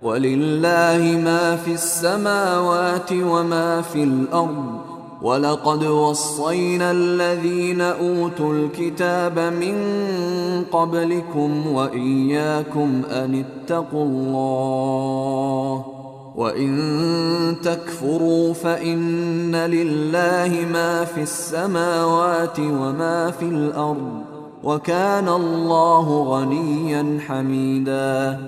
وَلِلَّهِ مَا فِي السَّمَاوَاتِ وَمَا فِي الْأَرْضِ وَلَقَدْ وَصَّيْنَا الَّذِينَ أُوتُوا الْكِتَابَ مِنْ قَبْلِكُمْ وَإِيَّاكُمْ أَنِ اتَّقُوا اللَّهَ وَإِن تَكْفُرُوا فَإِنَّ لِلَّهِ مَا فِي السَّمَاوَاتِ وَمَا فِي الْأَرْضِ وَكَانَ اللَّهُ غَنِيًّا حَمِيدًا.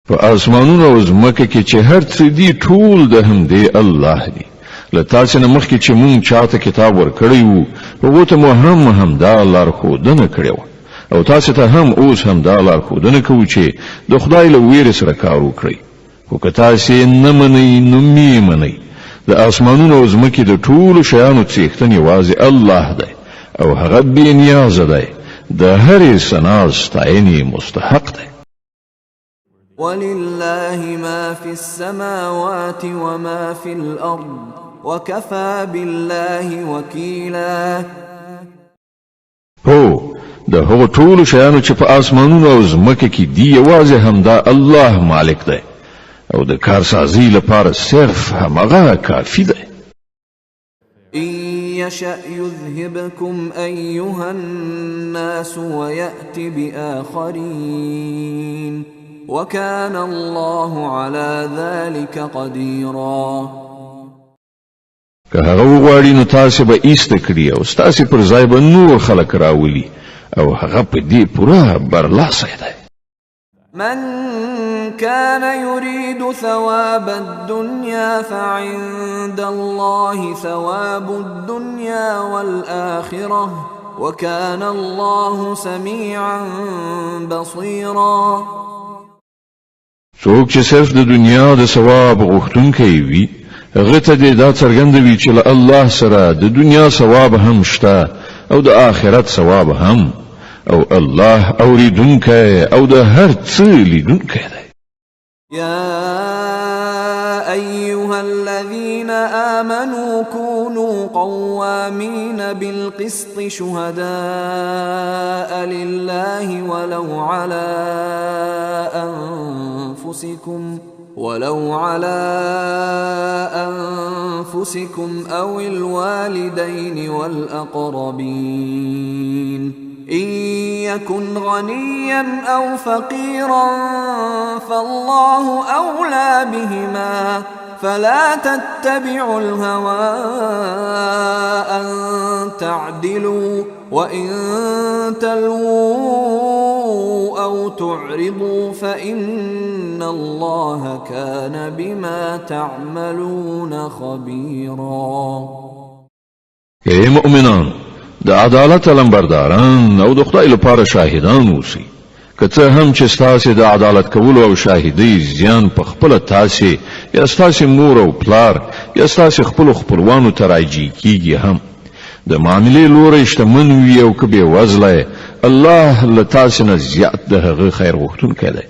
په آسمانونو او ځمکه کې چې هر څه دي ټول د همدې الله دی. له تاسې نه مخکې چې مونږ چاته کتاب ورکړی وو هغو ته مو هم همدا لارښودنه کړې وه او تاسې ته هم اوس همدا لارښودنه کوو چې د خدای له ویرې سره کار وکړئ. خو که تاسې نه منئ نو مې منئ. د آسمانونو او ځمکې د ټولو شیانو څښتن یوازې الله دی او هغه بې نیازه دی، د هرې ثنا ستاینې مستحق دی. وَلِلَّهِ مَا فِي السَّمَاوَاتِ وَمَا فِي الْأَرْضِ وَكَفَى بِاللَّهِ وَكِيلًا. هو د هغو ټولو شیانو چې په آسمانونو او ځمکه کې دي یوازې همدا الله مالک دی او د کارسازۍ لپاره صرف همغه کافي دی. إِن يَشَأْ يُذْهِبْكُمْ أَيُّهَا النَّاسُ وَيَأْتِ بِآخَرِينَ وَكَانَ اللَّهُ عَلَى ذَلِكَ قَدِيرًا. که هغه وغواړي نو تاسې به ایسته کړي او ستاسې پر ځای به نور خلک راولي او هغه په دې پوره برلاسی دی. من كان يريد ثواب الدنيا فعند الله ثواب الدنيا والآخرة وكان الله سميعا بصيرا. څوک چې صرف د دنیا د ثواب غوښتونکی وي هغه ته دې دا څرګنده وي چې له الله سره د دنیا ثواب هم شته او د آخرت ثواب هم او الله اوریدونکی او د هر څه لیدونکی دی. يا أيها الذين آمنوا كونوا قوامين بالقسط شهداء لله ولو على أنفسكم أو الوالدين والأقربين إن يكن غنيا أو فقيرا فالله أولى بهما فلا تتبعوا الهوى أن تعدلوا وإن تلووا أو تعرضوا فإن الله كان بما تعملون خبيرا. ای مؤمنان، د عدالت لمبرداران او د خدای لپاره شاهدان اوسئ. که څه هم چې ستاسې د عدالت کولو او شاهدۍ زیان په خپله تاسې یا ستاسې مور او پلار یا ستاسې خپلو خپلوانو ته راجع کیږي هم د معاملې لوری شتمن وي او که بېوزله الله له تاسې نه زیات د هغه خیر غوښتونکی دی.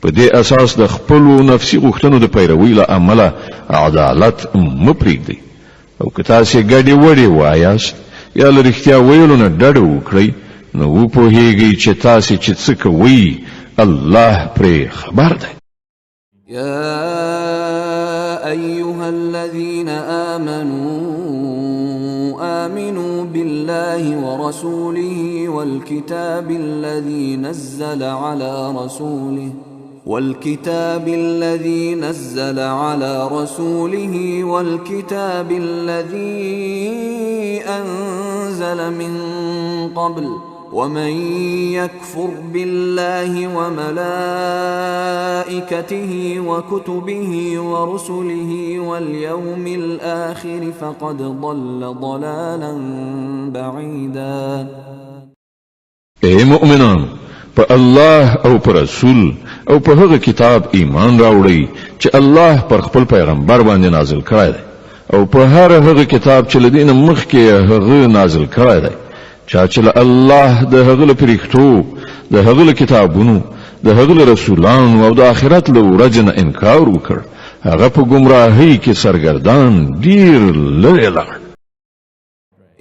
په دې اساس د خپلو نفسي غوښتنو د پیروۍ له امله عدالت مه پرېږدئ. او که تاسې ګډې وډې وایاست یا له رښتیا ویلو نه ډډه وکړئ نو وپوهیږئ چې تاسې چې څه کوئ الله پرې خبر دی. يا أيها الذين آمنوا بالله ورسوله والكتاب الذي نزل على رسوله والكتاب الذي أنزل من قبل ومن يكفر بالله وملائكته وكتبه ورسله واليوم الآخر فقد ضل ضلالا بعيدا. اے مؤمنان، په الله او پر رسول او په هغه کتاب ایمان راوړئ چې الله پر خپل پیغمبر باندې نازل کړی دی، او په هر هغه کتاب چې لدین مخکې هغه نازل کړی دی. چا چې الله د هغه له پرښتو، د هغه له کتابونو، د هغه له رسولانو او د آخرت له ورځې نه انکار وکړ، هغه په گمراهۍ کې سرګردان ډیر لرې لاړ.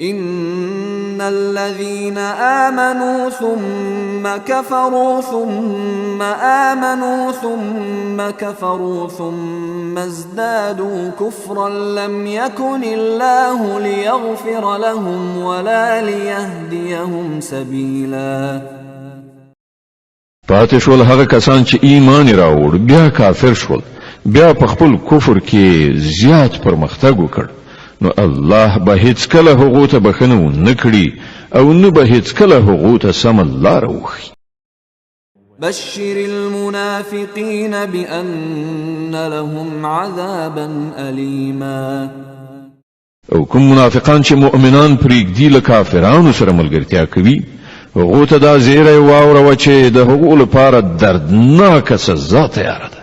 إن الذين آمنوا ثم كفروا ثم آمنوا ثم كفروا ثم ازدادوا كفرا لم يكن الله ليغفر لهم ولا ليهديهم سبيلا. پاتې شول هغه کسان چې ایمان راوړ بیا کافر شول، بیا په خپل کفر کې زیات پرمختګ وکړ، نو الله به هیڅ کله هغه ته بخنه نه کړي او نه به هیڅ کله هغه ته سم لار وخی. بشر المنافقين بأن لهم عذابا أليما. او کوم منافقان چې مؤمنان پرېږدي له کافرانو سره ملګرتیا کوي، هغه ته دا زیری واوروه چې د هغو لپاره دردناکه سزا تیاره ده.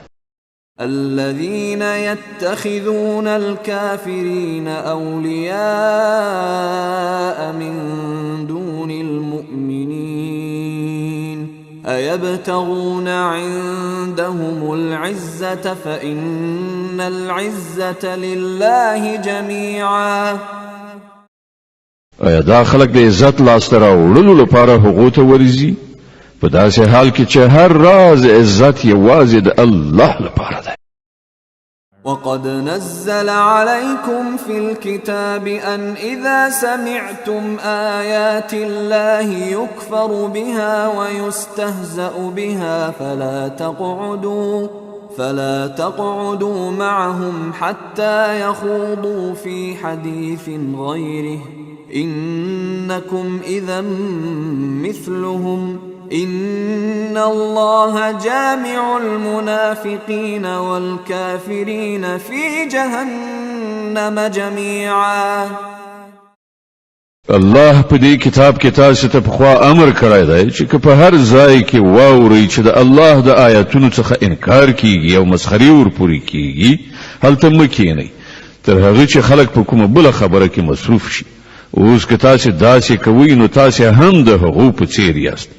الذين يتخذون الكافرين أولياء من دون المؤمنين أيبتغون عندهم العزة فإن العزة لله جميعا. ایا دا خلک د عزت لاسته راوړلو لپاره هغو ته ورځي؟ په داسې حال کې چې هر راز عزت یوازې د الله لپاره ده. وقد نزل عليكم في الكتاب أن إذا سمعتم آيات الله يكفر بها ويستهزأ بها فلا تقعدوا معهم حتى يخوضوا في حديث غيره إنكم إذا مثلهم إن الله جامع المنافقين والكافرين في جهنم جميعا. الله په دې کتاب کې تاسو ته پخوا امر کړی دی چې په هر ځای کې واورئ چې د الله د آیاتونو څخه انکار کیږي او مسخري ورپورې کیږي، هلته مه کښېنئ تر هغه چې خلک په کومه بله خبره کې مصروف شي. اوس که تاسو داسې کوئ نو تاسو هم د هغو په څیر یاست.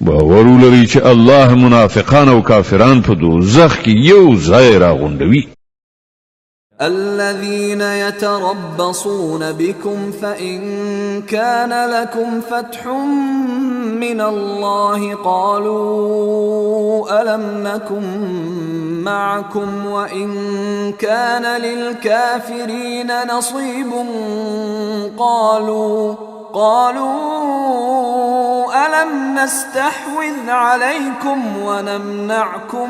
باور ولرئ چې الله منافقان او کافران په دوزخ کې یو ځای راغونډوي. الذين يتربصون بكم فإن كان لكم فتح من الله قالوا ألم نكن معكم وإن كان للكافرين نصيب قالوا ألم نستحوذ عليكم ونمنعكم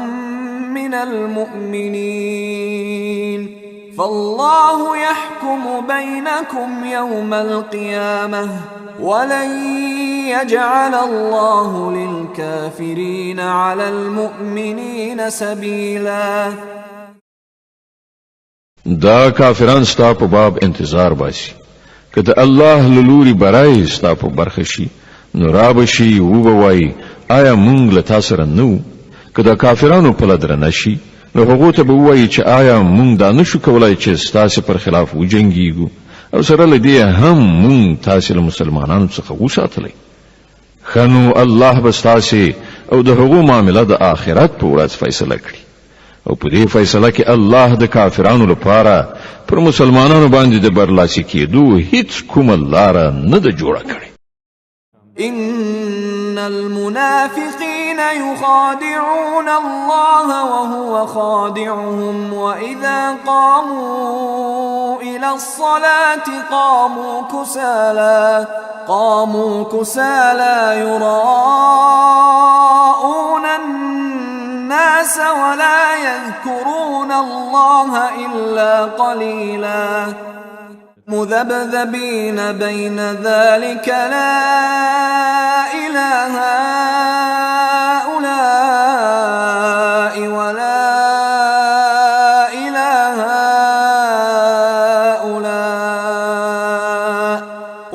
من المؤمنين فالله يحكم بينكم يوم القيامة ولن يجعل الله للكافرين على المؤمنين سبيلا. دا کافران ستا په باب انتظار باسي، که د الله له لوري برای ستا په برخه شي نو رابشي وبوي آیا مونږ له تاسو سره نو؟ که د کافرانو په لدر نشي نو هغه ته به وایي چې آیا مونږ دا نشو کولای چې ستاسو پر خلاف وجنګیږو او سره لدی هم مونږ تاسو له مسلمانانو څخه وساتلې. خنو الله بستاسي او د هغو معاملات د آخرت په ورځ فیصله کړي، او په دې فیصله کې الله د کافرانو لپاره پر مسلمانانو باندې د برلاسي کېدو هیڅ کومه لاره نه ده جوړه کړې. إن المنافقين يخادعون الله وهو خادعهم وإذا قاموا إلى الصلاة قاموا كسالى يراءون الناس ولا يذكرون الله إلا قليلا. مذبذبين بين ذلك لا إله هؤلاء ولا إله هؤلاء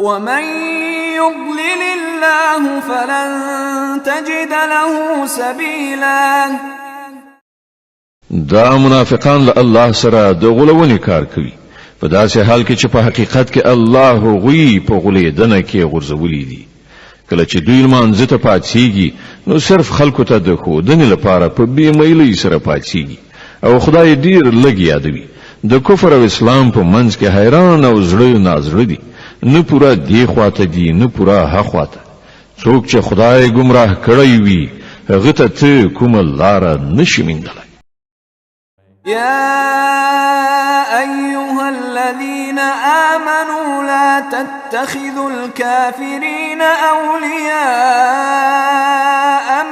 ومن يضلل الله فلن تجد له سبيلا. دا منافقان له الله سره د غلونې کار کوي په داسې حال کې چې په حقیقت کې الله هغوی په غولیدنه کې غورځولي دي. کله چې دوی لمانځه ته پاڅېږي نو صرف خلکو ته د ښودنې لپاره په بې میلۍ سره پاڅېږي او خدای ډېر لږ یادوي. د کفر او اسلام په منځ کې حیران او زړه نازړه دي، نه پوره دې خواته دي نه پوره ها خواته. څوک چې خدای ګمراه کړی وي هغه ته ته کومه لاره نشي موندلی. يا أيها الذين آمنوا لا تتخذوا الكافرين أولياء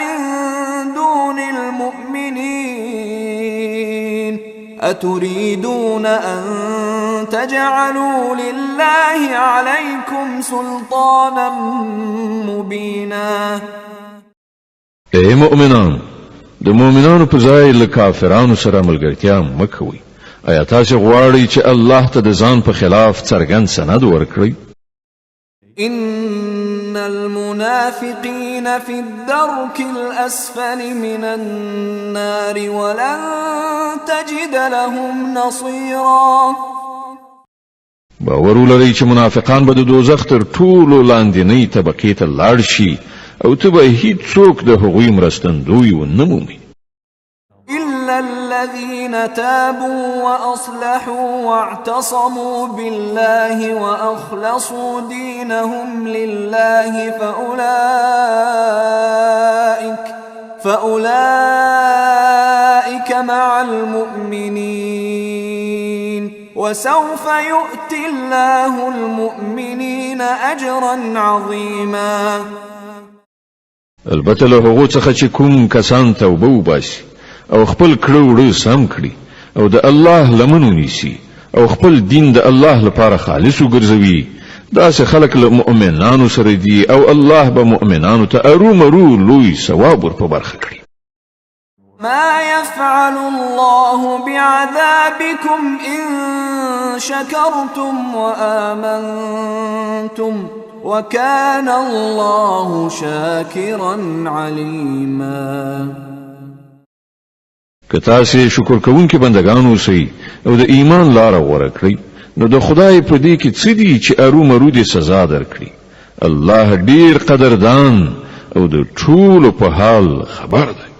من دون المؤمنين أتريدون أن تجعلوا لله عليكم سلطانا مبينا. اے مؤمنان، د مؤمنانو په ځای له کافرانو سره ملګرتیا مه کوئ. آیا تاسې غواړئ چې الله ته د ځان په خلاف څرګند سند ورکړئ؟ إن المنافقين في الدرك الأسفل من النار ولن تجد لهم نصيرا. باور ولرئ چې منافقان به د دوزخ تر ټولو لاندنۍ طبقې ته لاړ شي او ته به هیڅوک د هغوی مرستندوی ونه مومي. إلا الذين تابوا وأصلحوا واعتصموا بالله وأخلصوا دينهم لله فأولئك مع المؤمنين وسوف يؤتي الله المؤمنين أجرا عظيما. البته له هغو څخه چې کوم کسان توبه وباسي او خپل کړه وړه سم کړي او د الله لمن ونیسي او خپل دین د الله لپاره خالص وګرځوي، داسې خلک له مؤمنانو سره دي او الله به مؤمنانو ته ارومرو لوی ثواب ور په برخه کړي. ما يفعل الله بعذابكم إن شكرتم وآمنتم وكان الله شاكرا عليما. که تاسې شکر کوونکي بندگان اوسئ او د ایمان لاره غوره کړئ نو د خدای په دې کې څه دي چې ارومرو دې سزا درکړي. الله ډیر قدردان او د ټولو په حال خبر دی.